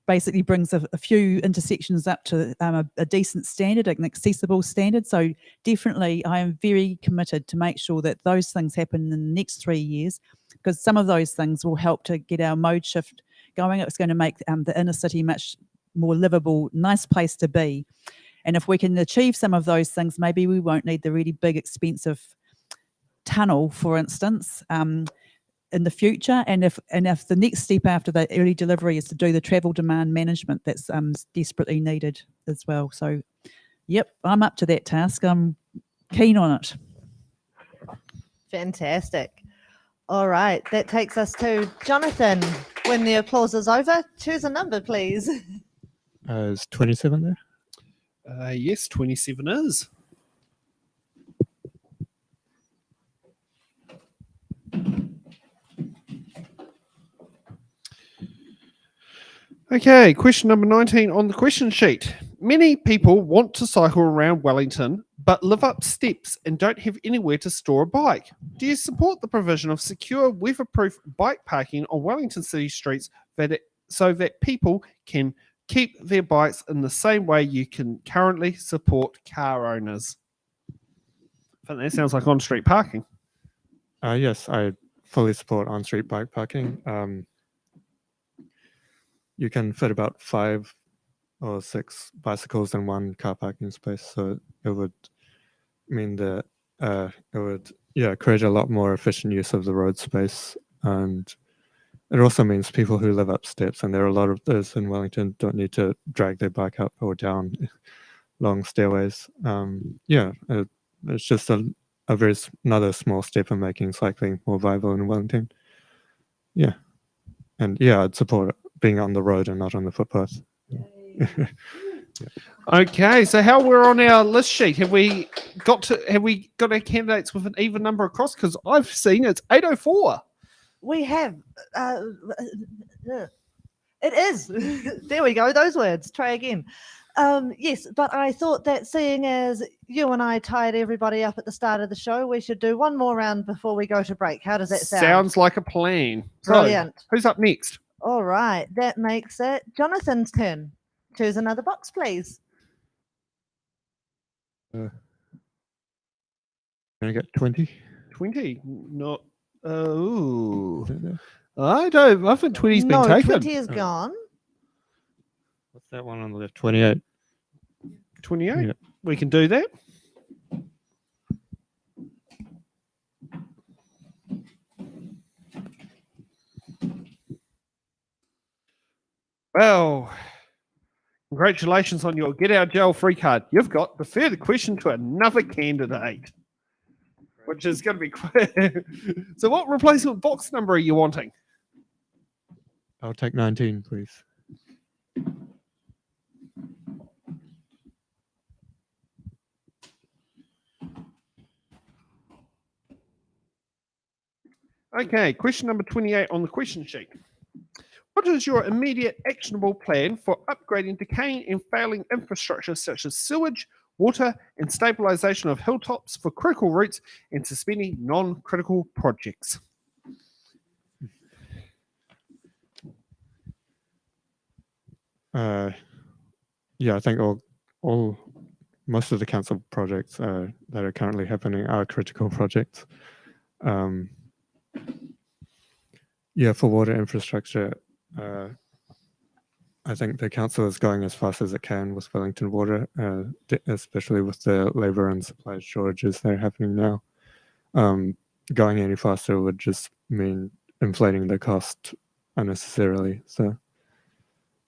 basically brings a few intersections up to a decent standard, an accessible standard. So definitely I am very committed to make sure that those things happen in the next 3 years, because some of those things will help to get our mode shift going. It's going to make the inner city much more livable, nice place to be. And if we can achieve some of those things, maybe we won't need the really big, expensive tunnel, for instance, in the future. And if the next step after the early delivery is to do the travel demand management, that's desperately needed as well. So, yep, I'm up to that task. I'm keen on it. Fantastic. All right, that takes us to Jonathan. When the applause is over, choose a number, please. Is 27 there? Yes, 27 is. Okay, question number 19 on the question sheet. Many people want to cycle around Wellington, but live up steps and don't have anywhere to store a bike. Do you support the provision of secure, weatherproof bike parking on Wellington city streets so that people can keep their bikes in the same way you can currently support car owners? I think that sounds like on-street parking. Yes, I fully support on-street bike parking. You can fit about 5 or 6 bicycles in one car parking space, so it would mean that it would create a lot more efficient use of the road space, and it also means people who live up steps, and there are a lot of those in Wellington, don't need to drag their bike up or down long stairways. It's just another small step in making cycling more viable in Wellington. Yeah, and yeah, I'd support it being on the road and not on the footpath. Okay, so how we're on our list sheet? Have we got our candidates with an even number across? Because I've seen it's 804. We have. It is. There we go. Those words. Try again. Yes, but I thought that seeing as you and I tied everybody up at the start of the show, we should do one more round before we go to break. How does that sound? Sounds like a plan. Brilliant. So, who's up next? All right. That makes it Jonathan's turn. Choose another box, please. Can I get 20? 20. Not. Ooh. Is that there? I think 20's been taken. 20 is gone. What's that one on the left? 28. 28. Yeah. We can do that. Well, congratulations on your get out jail free card. You've got defer the question to another candidate, which is going to be quite. So, what replacement box number are you wanting? I'll take 19, please. Okay, question number 28 on the question sheet. What is your immediate actionable plan for upgrading decaying and failing infrastructure such as sewage, water, and stabilisation of hilltops for critical routes and suspending non-critical projects? Yeah, I think most of the council projects that are currently happening are critical projects. Yeah, for water infrastructure, I think the council is going as fast as it can with Wellington Water, especially with the labour and supply shortages that are happening now. Going any faster would just mean inflating the cost unnecessarily. So,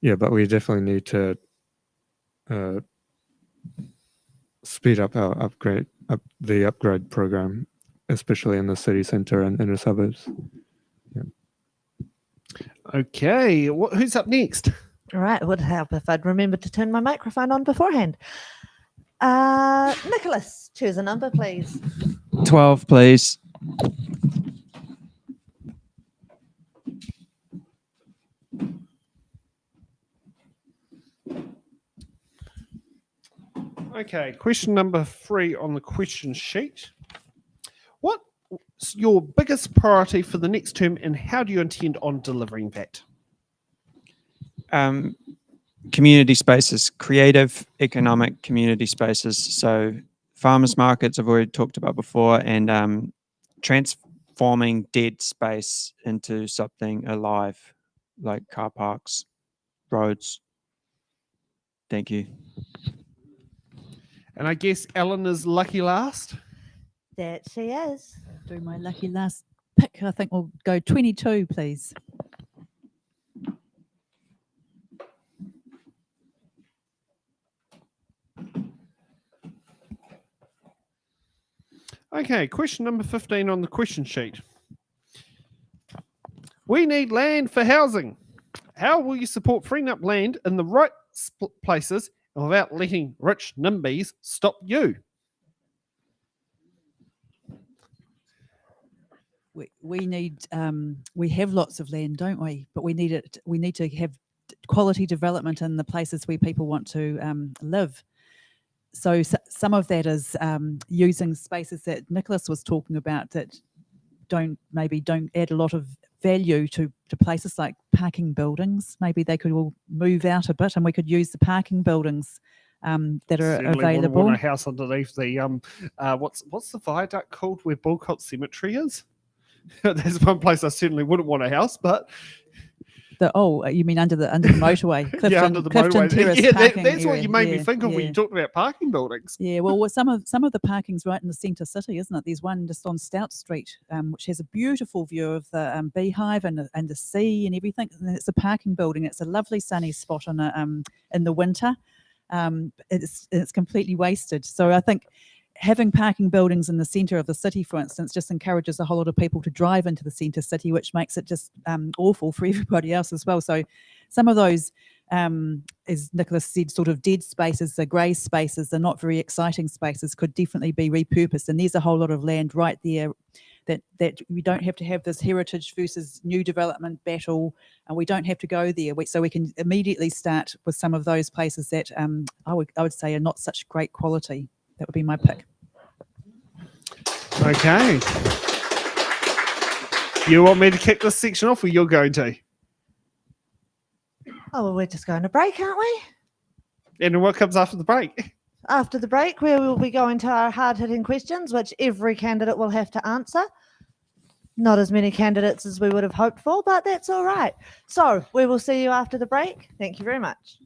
yeah, but we definitely need to speed up the upgrade program, especially in the city centre and inner suburbs. Okay, who's up next? All right, it would help if I'd remembered to turn my microphone on beforehand. Nicholas, choose a number, please. 12, please. Okay, question number 3 on the question sheet. What's your biggest priority for the next term, and how do you intend on delivering that? Community spaces, creative, economic community spaces. So farmers markets I've already talked about before, and transforming dead space into something alive, like car parks, roads. Thank you. And I guess Ellen is lucky last. That she is. Do my lucky last pick. I think we'll go 22, please. Okay, question number 15 on the question sheet. We need land for housing. How will you support freeing up land in the right places without letting rich NIMBYs stop you? We need we have lots of land, don't we? But we need it. We need to have quality development in the places where people want to live. So some of that is using spaces that Nicholas was talking about that don't add a lot of value to places like parking buildings. Maybe they could all move out a bit, and we could use the parking buildings that are Certainly available. Want a house underneath the what's the viaduct called where Bulcott Cemetery is? There's one place I certainly wouldn't want a house, but You mean under the motorway? Clifton, yeah, under the Clifton motorway. Terrace Yeah, parking that's what area. you made me Yeah, think of when yeah. you talked about parking buildings. Yeah, well, some of the parking's right in the centre city, isn't it? There's one just on Stout Street, which has a beautiful view of the beehive and the sea and everything. And it's a parking building. It's a lovely sunny spot in the winter. It's completely wasted. So I think having parking buildings in the centre of the city, for instance, just encourages a whole lot of people to drive into the centre city, which makes it just awful for everybody else as well. So some of those, as Nicholas said, sort of dead spaces, the grey spaces, the not very exciting spaces could definitely be repurposed. And there's a whole lot of land right there that we don't have to have this heritage versus new development battle, and we don't have to go there. So we can immediately start with some of those places that I would say are not such great quality. That would be my pick. Okay. You want me to kick this section off, or you're going to? Oh, well, we're just going to break, aren't we? And then what comes after the break? After the break, we will be going to our hard-hitting questions, which every candidate will have to answer. Not as many candidates as we would have hoped for, but that's all right. So we will see you after the break. Thank you very much.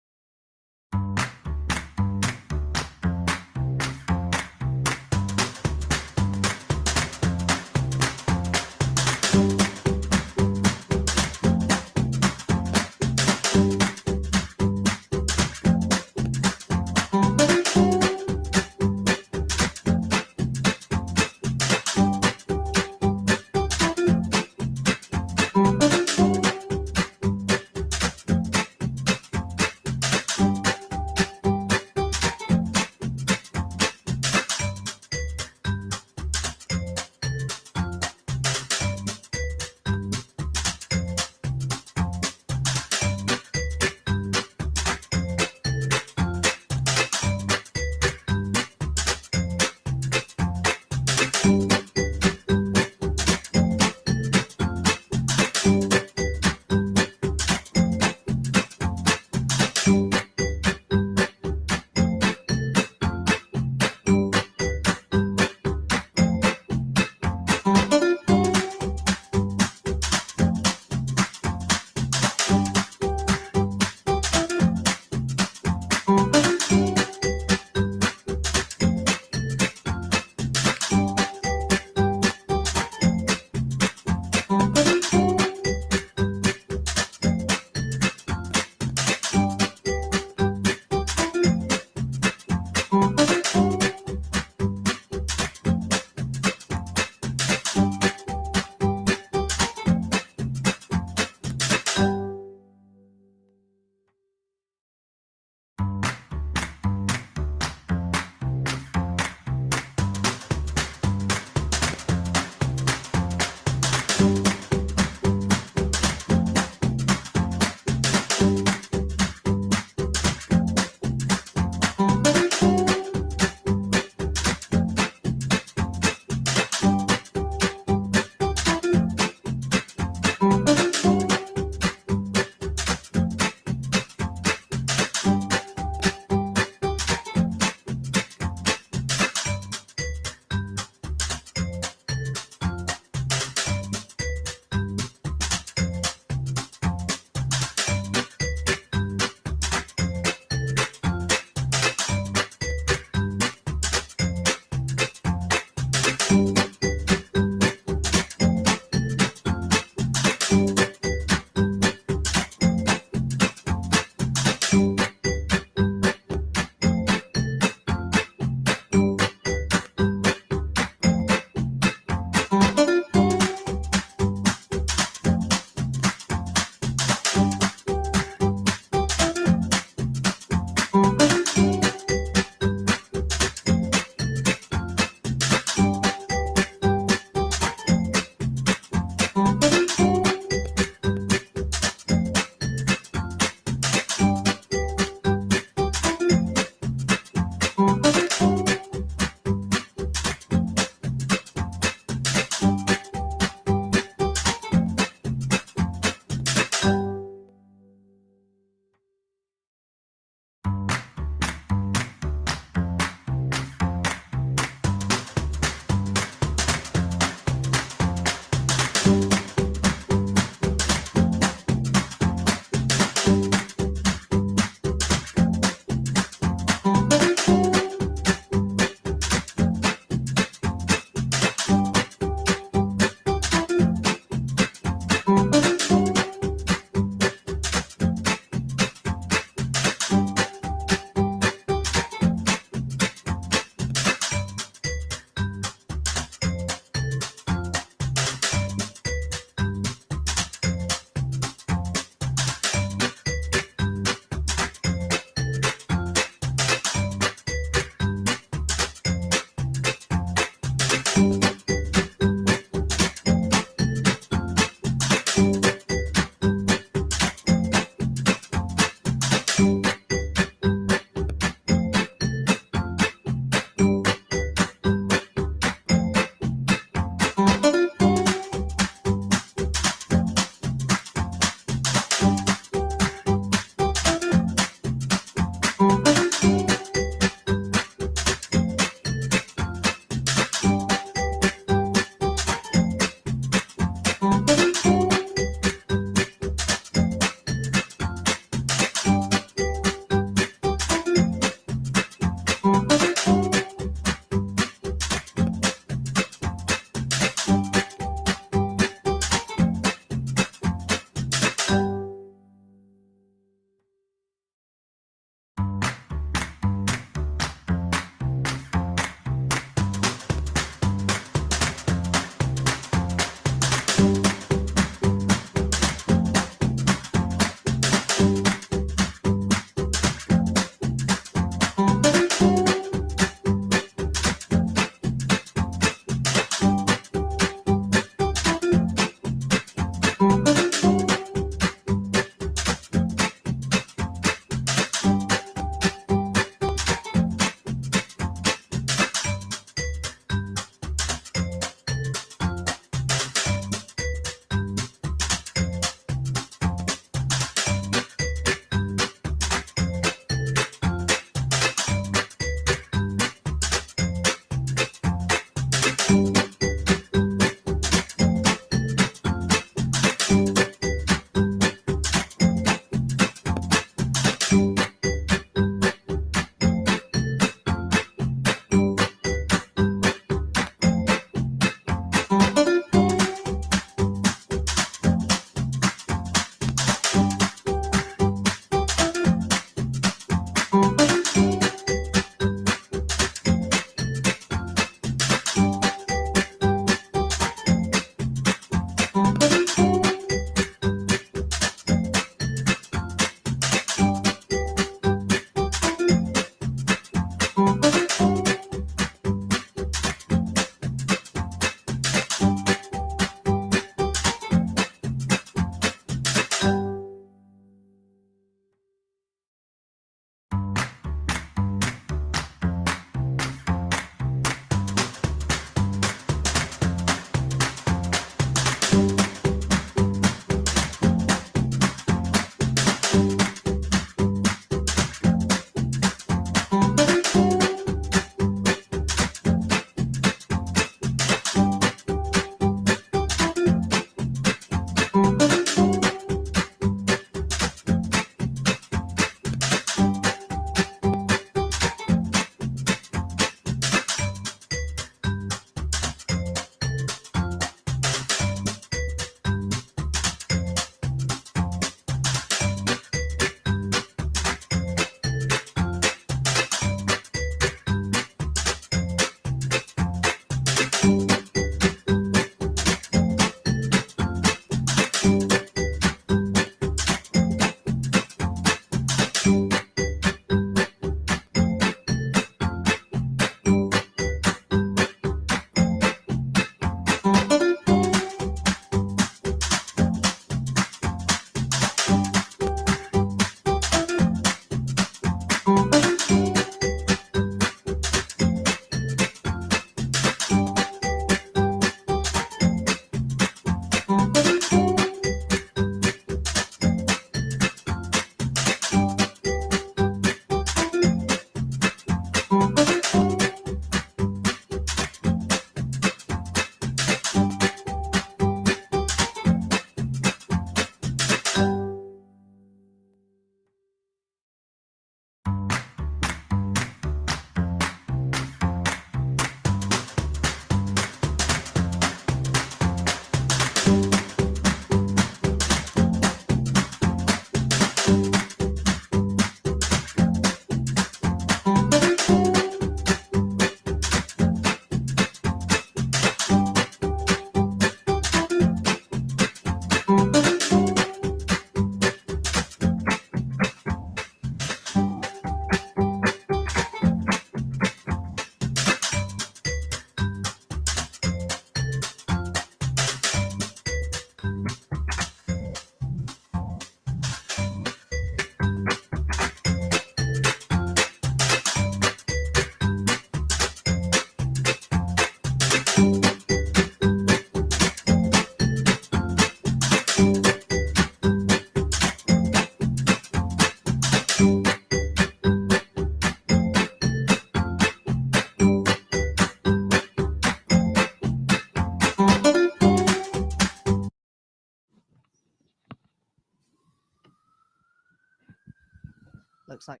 Looks like.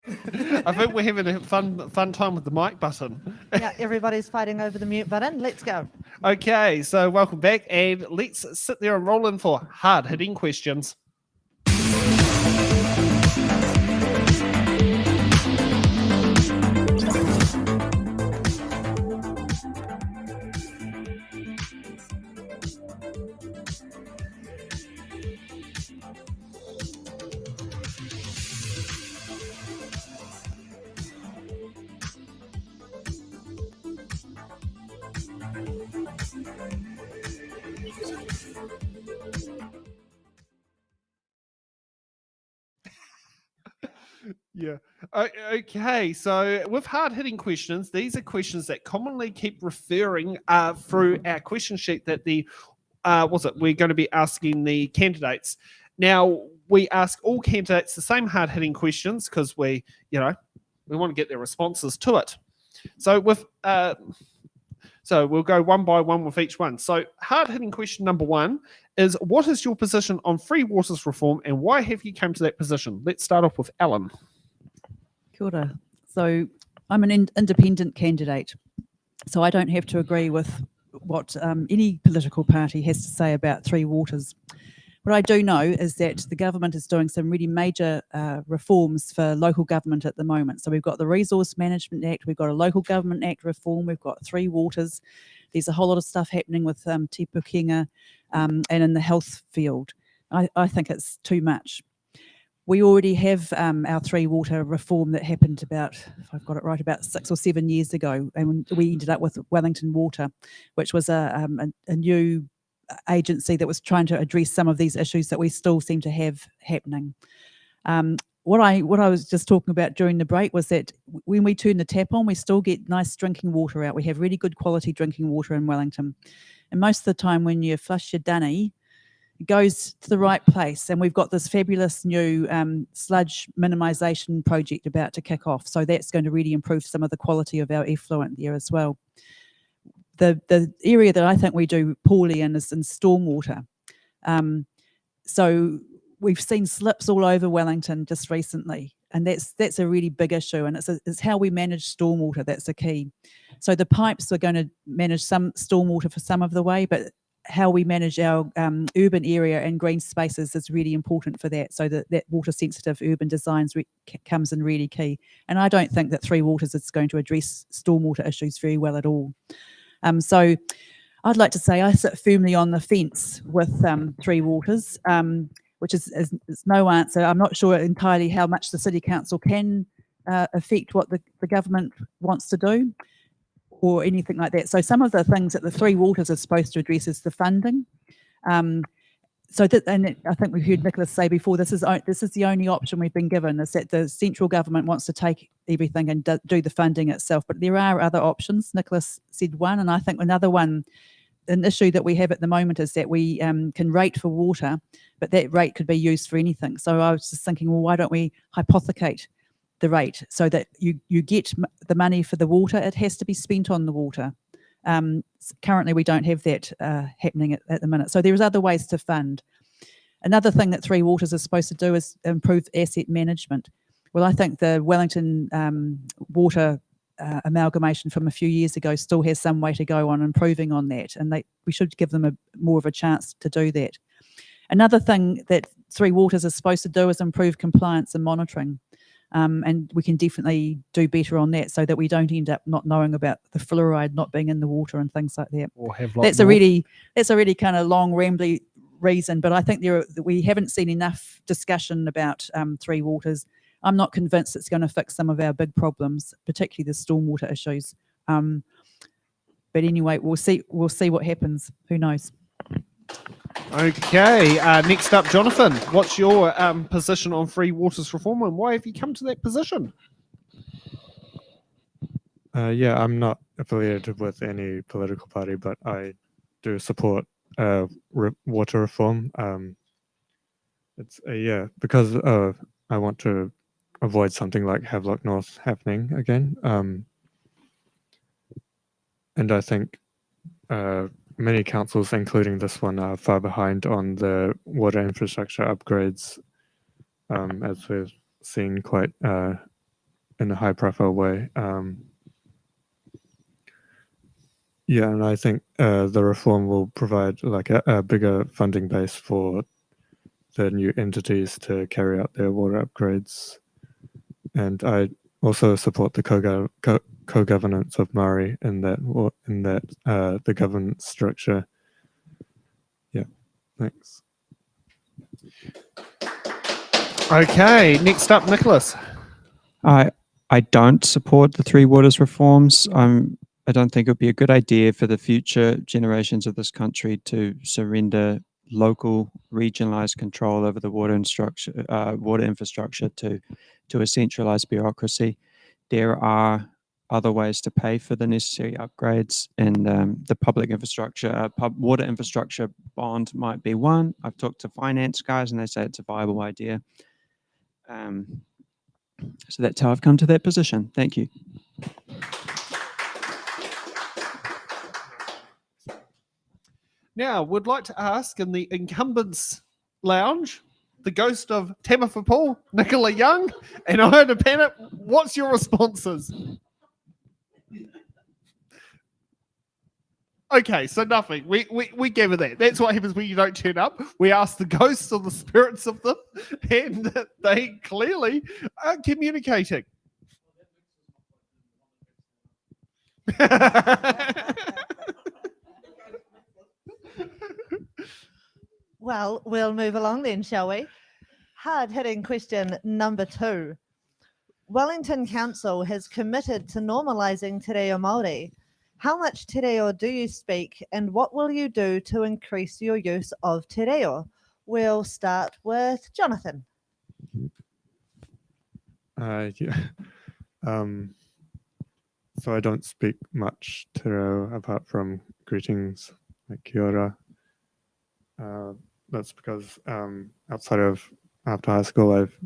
I think we're having a fun time with the mic button. Yeah, everybody's fighting over the mute button. Let's go. Okay, so welcome back, and let's sit there and roll in for hard-hitting questions. Yeah. Okay. So with hard-hitting questions, these are questions that commonly keep referring through our question sheet that we're going to be asking the candidates. Now, we ask all candidates the same hard-hitting questions because we want to get their responses to it. So we'll go one by one with each one. So hard-hitting question number one is, what is your position on free waters reform and why have you come to that position? Let's start off with Alan. Kia ora. So I'm an independent candidate, so I don't have to agree with what any political party has to say about Three Waters. What I do know is that the government is doing some really major reforms for local government at the moment. So we've got the Resource Management Act, we've got a Local Government Act reform, we've got Three Waters. There's a whole lot of stuff happening with Te Pukehinau and in the health field. I think it's too much. We already have our Three Water reform that happened about, if I've got it right, about 6 or 7 years ago. And we ended up with Wellington Water, which was a new agency that was trying to address some of these issues that we still seem to have happening. What I was just talking about during the break was that when we turn the tap on, we still get nice drinking water out. We have really good quality drinking water in Wellington. And most of the time when you flush your dunny, it goes to the right place. And we've got this fabulous new sludge minimisation project about to kick off. So that's going to really improve some of the quality of our effluent there as well. The area that I think we do poorly in is in stormwater. So we've seen slips all over Wellington just recently, and that's a really big issue, and it's how we manage stormwater that's the key. So the pipes are going to manage some stormwater for some of the way, but how we manage our urban area and green spaces is really important for that, so that water sensitive urban designs comes in really key. And I don't think that Three Waters is going to address stormwater issues very well at all. So I'd like to say I sit firmly on the fence with Three Waters, which is no answer. I'm not sure entirely how much the City Council can affect what the government wants to do or anything like that. So some of the things that the Three Waters are supposed to address is the funding. And I think we've heard Nicholas say before, this is the only option we've been given, is that the central government wants to take everything and do the funding itself. But there are other options. Nicholas said one, and I think another one, an issue that we have at the moment is that we can rate for water, but that rate could be used for anything. So I was just thinking, well, why don't we hypothecate the rate so that you get the money for the water? It has to be spent on the water. Currently, we don't have that happening at the minute. So there's other ways to fund. Another thing that Three Waters is supposed to do is improve asset management. Well, I think the Wellington water amalgamation from a few years ago still has some way to go on improving on that, and we should give them more of a chance to do that. Another thing that Three Waters is supposed to do is improve compliance and monitoring. And we can definitely do better on that so that we don't end up not knowing about the fluoride not being in the water and things like that. Or have that's a really kind of long, rambly reason, but I think we haven't seen enough discussion about Three Waters. I'm not convinced it's going to fix some of our big problems, particularly the stormwater issues. But anyway, we'll see what happens. Who knows? Okay, next up, Jonathan. What's your position on Free Waters reform and why have you come to that position? Yeah, I'm not affiliated with any political party, but I do support water reform. It's because I want to avoid something like Havelock North happening again. And I think many councils, including this one, are far behind on the water infrastructure upgrades, as we've seen quite in a high-profile way. Yeah, and I think the reform will provide like a bigger funding base for the new entities to carry out their water upgrades. And I also support the co-governance of Māori in that the governance structure. Yeah, thanks. Okay, next up, Nicholas. I don't support the Three Waters reforms. I don't think it would be a good idea for the future generations of this country to surrender local, regionalized control over the water infrastructure to a centralized bureaucracy. There are other ways to pay for the necessary upgrades, and the public infrastructure, water infrastructure bond might be one. I've talked to finance guys, and they say it's a viable idea. So that's how I've come to that position. Thank you. Now, would like to ask in the incumbents lounge, the ghost of Tamatha Paul, Nicola Young, and Iona Pennant, what's your responses? Okay, so nothing. We gather that. That's what happens when you don't turn up. We ask the ghosts or the spirits of them, and they clearly are communicating. Well, we'll move along then, shall we? Hard-hitting question number 2. Wellington Council has committed to normalising te reo Māori. How much te reo do you speak, and what will you do to increase your use of te reo? We'll start with Jonathan. Yeah. So I don't speak much te reo apart from greetings like kia ora. That's because after high school, I've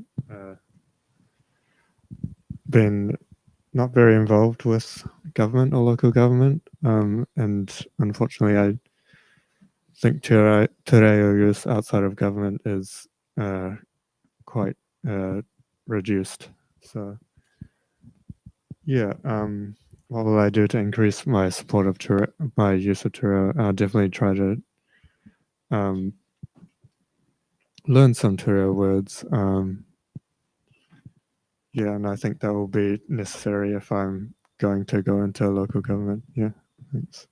been not very involved with government or local government, and unfortunately, I think te reo use outside of government is quite reduced. So, yeah, what will I do to increase my support of my use of te reo? I'll definitely try to learn some te reo words. Yeah, and I think that will be necessary if I'm going to go into local government. Yeah, thanks.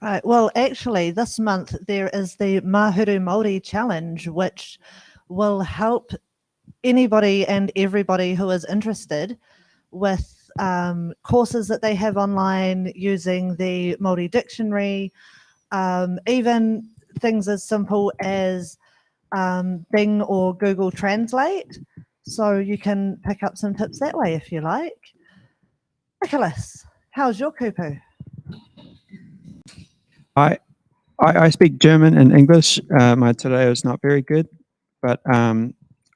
Right. Well, actually, this month there is the Mahuru Māori Challenge, which will help anybody and everybody who is interested with courses that they have online using the Māori dictionary, even things as simple as Bing or Google Translate. So you can pick up some tips that way if you like. Nicholas, how's your kupu? I speak German and English. My te reo is not very good, but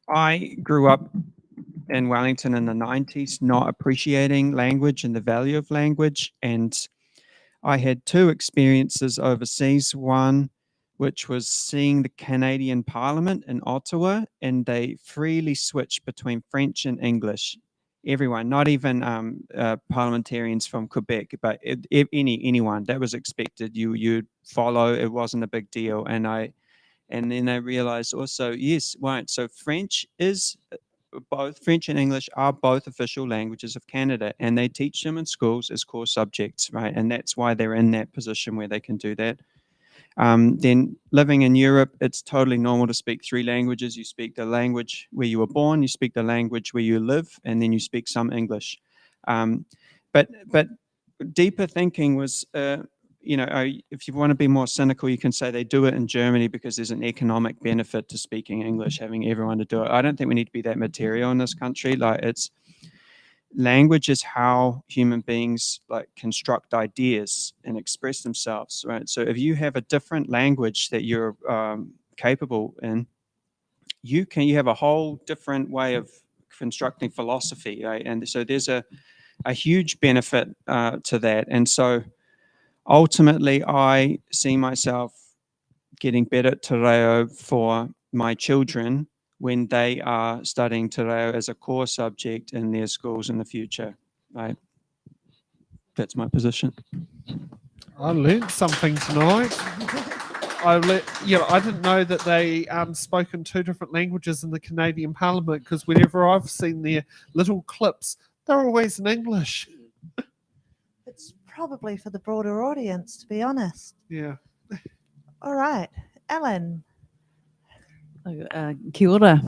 I grew up in Wellington in the 90s, not appreciating language and the value of language. And I had 2 experiences overseas. One, which was seeing the Canadian Parliament in Ottawa, and they freely switched between French and English. Everyone, not even parliamentarians from Quebec, but anyone that was expected. You'd follow. It wasn't a big deal. And then I realized also, yes, right. So French and English are both official languages of Canada, and they teach them in schools as core subjects, right? And that's why they're in that position where they can do that. Then living in Europe, it's totally normal to speak 3 languages. You speak the language where you were born, you speak the language where you live, and then you speak some English. But deeper thinking was, if you want to be more cynical, you can say they do it in Germany because there's an economic benefit to speaking English, having everyone to do it. I don't think we need to be that material in this country. Language is how human beings construct ideas and express themselves, right? So if you have a different language that you're capable in, you have a whole different way of constructing philosophy, right? And so there's a huge benefit to that. And so ultimately, I see myself getting better at te reo for my children when they are studying Te Reo as a core subject in their schools in the future. That's my position. I learned something tonight. I didn't know that they spoke in 2 different languages in the Canadian Parliament, because whenever I've seen their little clips, they're always in English. It's probably for the broader audience, to be honest. Yeah. All right, Ellen. Kia ora.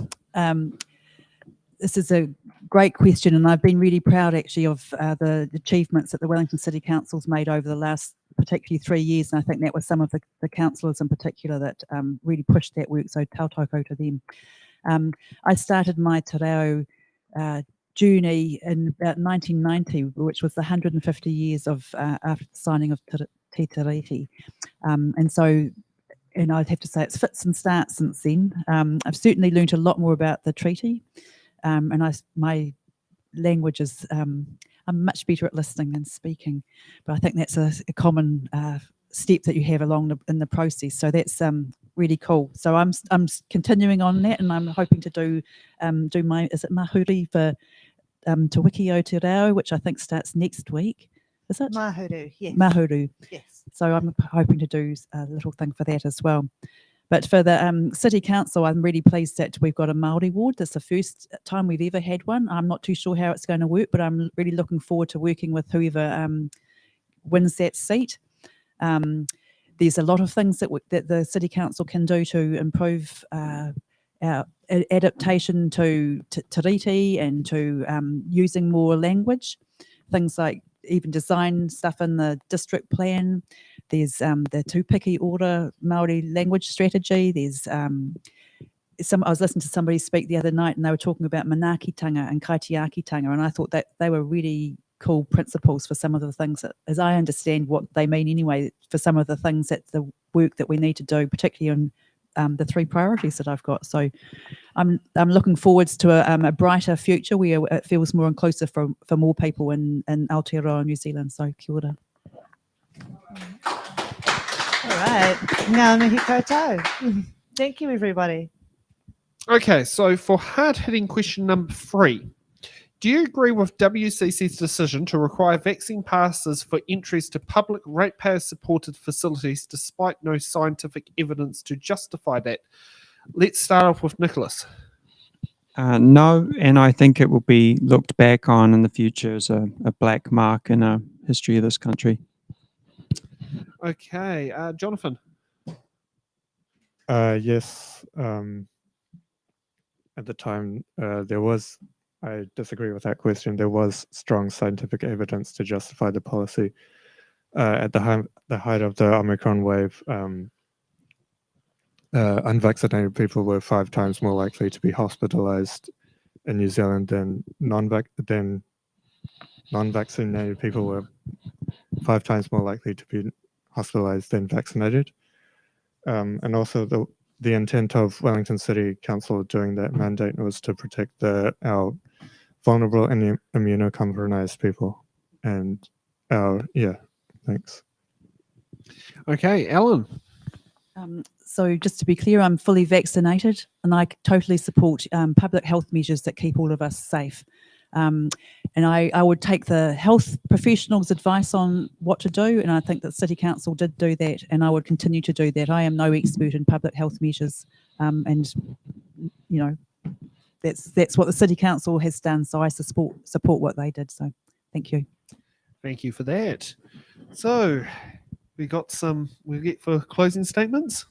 This is a great question, and I've been really proud actually of the achievements that the Wellington City Council's made over the last particularly 3 years, and I think that was some of the councillors in particular that really pushed that work, so tautoko to them. I started my Te Reo journey in about 1990, which was the 150 years of after the signing of Te Tiriti. And I'd have to say it's fits and starts since then. I've certainly learned a lot more about the treaty, and my language is, I'm much better at listening than speaking, but I think that's a common step that you have along in the process. So that's really cool. So I'm continuing on that, and I'm hoping to do my, is it mahuri for Te Wiki o Te Reo, which I think starts next week. Is it? Mahuru, yes. Mahuru. Yes. So I'm hoping to do a little thing for that as well. But for the City Council, I'm really pleased that we've got a Māori ward. That's the first time we've ever had one. I'm not too sure how it's going to work, but I'm really looking forward to working with whoever wins that seat. There's a lot of things that the City Council can do to improve our adaptation to Tiriti and to using more language. Things like even design stuff in the district plan. There's the Tupiki Order Māori language strategy. There's I was listening to somebody speak the other night, and they were talking about manaakitanga and kaitiakitanga, and I thought that they were really cool principles for some of the things that, as I understand what they mean anyway, for some of the things that the work that we need to do, particularly on the 3 priorities that I've got. So I'm looking forwards to a brighter future where it feels more inclusive for more people in Aotearoa, New Zealand. So kia ora. All right. Ngā mihi koutou. Thank you, everybody. Okay, so for hard-hitting question number 3, do you agree with WCC's decision to require vaccine passes for entries to public ratepayer-supported facilities despite no scientific evidence to justify that? Let's start off with Nicholas. No, and I think it will be looked back on in the future as a black mark in the history of this country. Okay, Jonathan. Yes. At the time, I disagree with that question. There was strong scientific evidence to justify the policy. At the height of the Omicron wave, unvaccinated people were 5 times more likely to be hospitalized in New Zealand than non-vaccinated people were 5 times more likely to be hospitalized than vaccinated. And also the intent of Wellington City Council doing that mandate was to protect our vulnerable and immunocompromised people. And thanks. Okay, Alan. So just to be clear, I'm fully vaccinated, and I totally support public health measures that keep all of us safe. And I would take the health professionals' advice on what to do, and I think that City Council did do that, and I would continue to do that. I am no expert in public health measures, and that's what the City Council has done. So I support what they did. So thank you. Thank you for that. So we'll get for closing statements.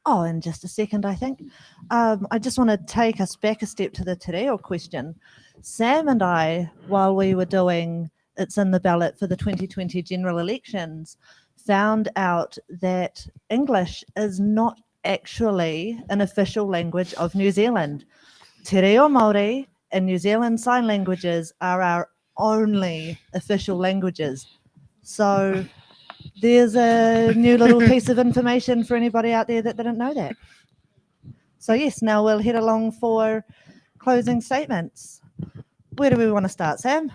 Oh, in just a second, I think. I just want to take us back a step to the Te Reo question. Sam and I, while we were doing It's in the Ballot for the 2020 general elections, found out that English is not actually an official language of New Zealand. Te Reo Māori and New Zealand Sign Languages are our only official languages. So there's a new little piece of information for anybody out there that didn't know that. So yes, now we'll head along for closing statements. Where do we want to start, Sam?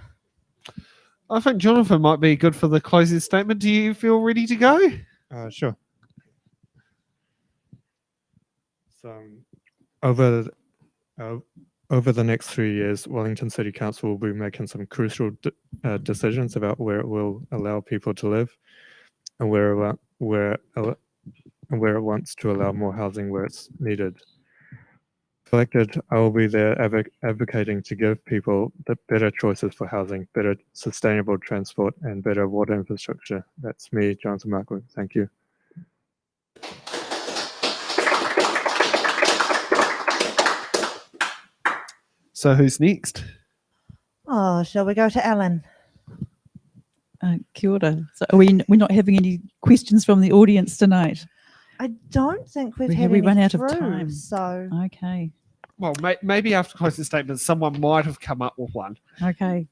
I think Jonathan might be good for the closing statement. Do you feel ready to go? Sure. So over Over the next 3 years, Wellington City Council will be making some crucial decisions about where it will allow people to live and where it wants to allow more housing where it's needed. If elected, I will be there advocating to give people the better choices for housing, better sustainable transport, and better water infrastructure. That's me, Jonathan Markwood. Thank you. So who's next? Oh, shall we go to Alan? Kia ora. So we're not having any questions from the audience tonight. I don't think we've Have had we any run out of through, time? So Okay. Well, maybe after closing statements, someone might have come up with one. Okay.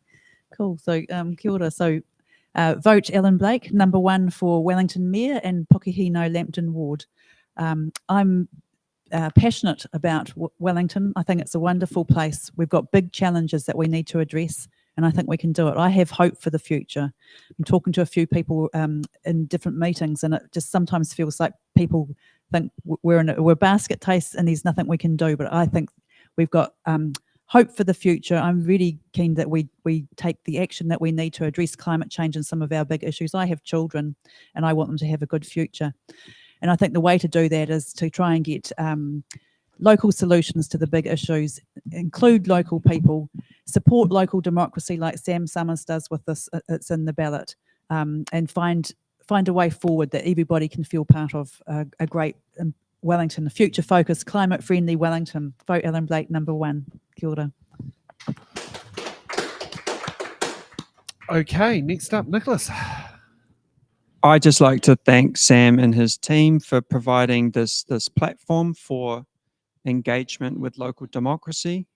Cool. So kia ora. So vote Ellen Blake, number 1 for Wellington Mayor and Pukehinau Lambton Ward. I'm passionate about Wellington. I think it's a wonderful place. We've got big challenges that we need to address, and I think we can do it. I have hope for the future. I'm talking to a few people in different meetings, and it just sometimes feels like people think we're basket tastes and there's nothing we can do. But I think we've got hope for the future. I'm really keen that we take the action that we need to address climate change and some of our big issues. I have children, and I want them to have a good future. And I think the way to do that is to try and get local solutions to the big issues, include local people, support local democracy like Sam Summers does with this, it's in the ballot, and find a way forward that everybody can feel part of a great Wellington, a future-focused, climate-friendly Wellington. Vote Ellen Blake, number 1. Kia ora. Okay, next up, Nicholas. I'd just like to thank Sam and his team for providing this platform for engagement with local democracy,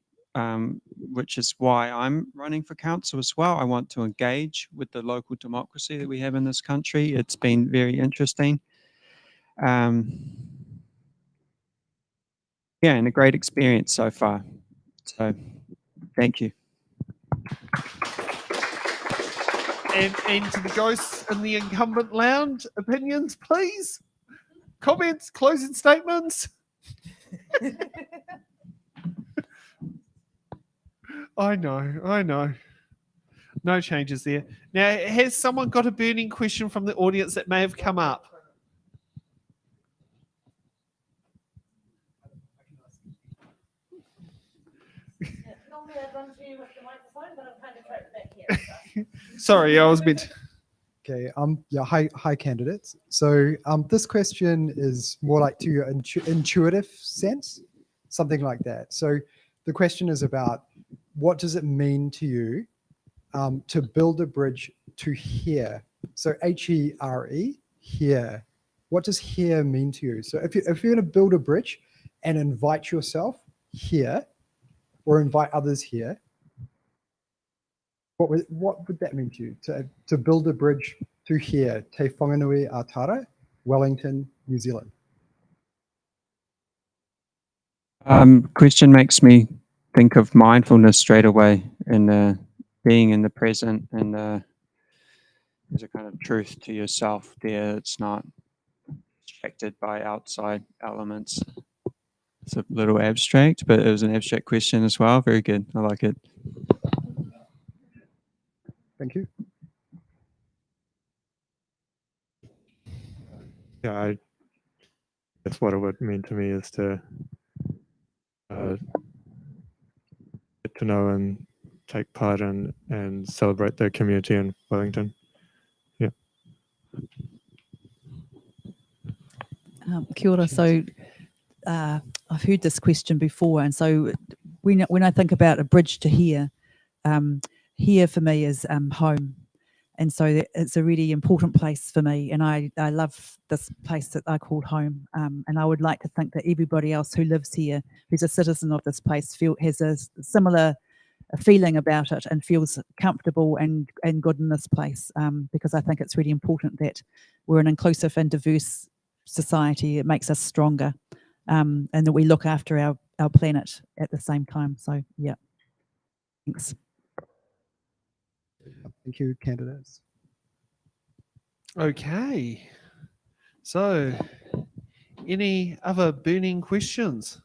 which is why I'm running for council as well. I want to engage with the local democracy that we have in this country. It's been very interesting. Yeah, and a great experience so far. So thank you. And to the ghosts in the incumbent lounge, opinions, please. Comments, closing statements. I know. No changes there. Now, has someone got a burning question from the audience that may have come up? Sorry, I was meant. Okay. Yeah. Hi, candidates. So, this question is more like to your intuitive sense, something like that. So, the question is about what does it mean to you to build a bridge to here? So, HERE, here. What does here mean to you? So, if you're going to build a bridge and invite yourself here, or invite others here, what would that mean to you? To build a bridge to here, Te Whanganui Atara, Wellington, New Zealand. Question makes me think of mindfulness straight away, and being in the present, and there's a kind of truth to yourself there. It's not distracted by outside elements. It's a little abstract, but it was an abstract question as well. Very good. I like it. Thank you. Yeah, that's what it would mean to me, is to get to know and take part in and celebrate the community in Wellington. Yeah. Kia ora. So I've heard this question before, and so when I think about a bridge to here, here for me is home, and so it's a really important place for me, and I love this place that I call home, and I would like to think that everybody else who lives here, who's a citizen of this place, has a similar feeling about it and feels comfortable and good in this place, because I think it's really important that we're an inclusive and diverse society. It makes us stronger, and that we look after our planet at the same time. So yeah, thanks. Thank you, candidates. Okay. So, any other burning questions?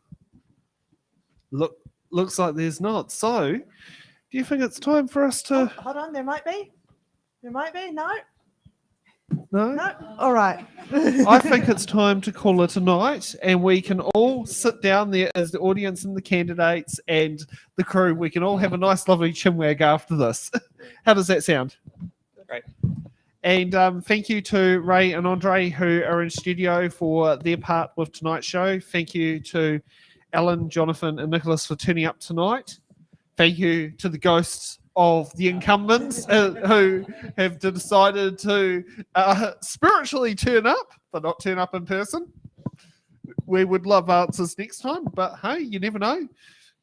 Looks like there's not. So, do you think it's time for us Oh, to? hold on, there might be. There might be. No, No. no. All right. I think it's time to call it a night, and we can all sit down there as the audience and the candidates and the crew. We can all have a nice, lovely chinwag after this. How does that sound? Great. And thank you to Ray and Andre who are in studio for their part with tonight's show. Thank you to Alan, Jonathan, and Nicholas for turning up tonight. Thank you to the ghosts of the incumbents who have decided to spiritually turn up, but not turn up in person. We would love answers next time, but hey, you never know.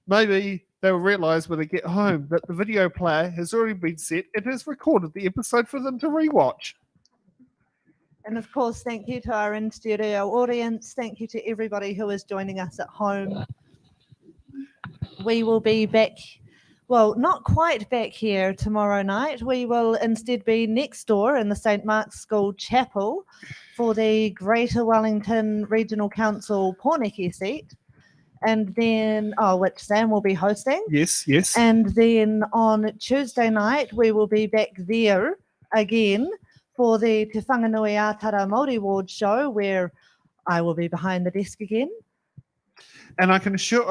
Maybe they'll realise when they get home that the video player has already been set and has recorded the episode for them to rewatch. And of course, thank you to our in-studio audience. Thank you to everybody who is joining us at home. We will be back, well, not quite back here tomorrow night. We will instead be next door in the St. Mark's School Chapel for the Greater Wellington Regional Council Pōneke seat. And then, which Sam will be hosting. Yes, yes. And then on Tuesday night, we will be back there again for the Te Whanganui Ātara Māori Ward show, where I will be behind the desk again. And I can assure,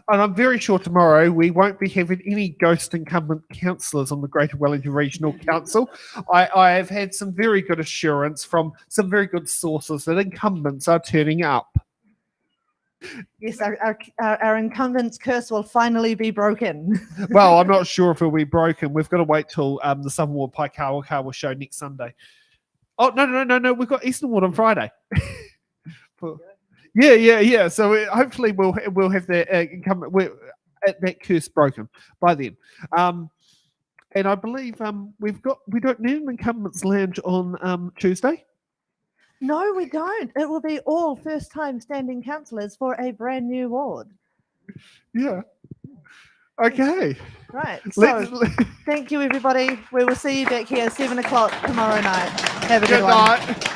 and I'm very sure tomorrow we won't be having any ghost incumbent councillors on the Greater Wellington Regional Council. I have had some very good assurance from some very good sources that incumbents are turning up. Yes, our incumbent's curse will finally be broken. Well, I'm not sure if it'll be broken. We've got to wait till the Southern Ward Paikawa show next Sunday. Oh, no. We've got Eastern Ward on Friday. Yeah. So hopefully we'll have that incumbent that curse broken by then. And I believe we don't need an incumbents lounge on Tuesday. No, we don't. It will be all first-time standing councillors for a brand new ward. Yeah. Okay. Right. So thank you, everybody. We will see you back here 7 o'clock tomorrow night. Have a good one. night.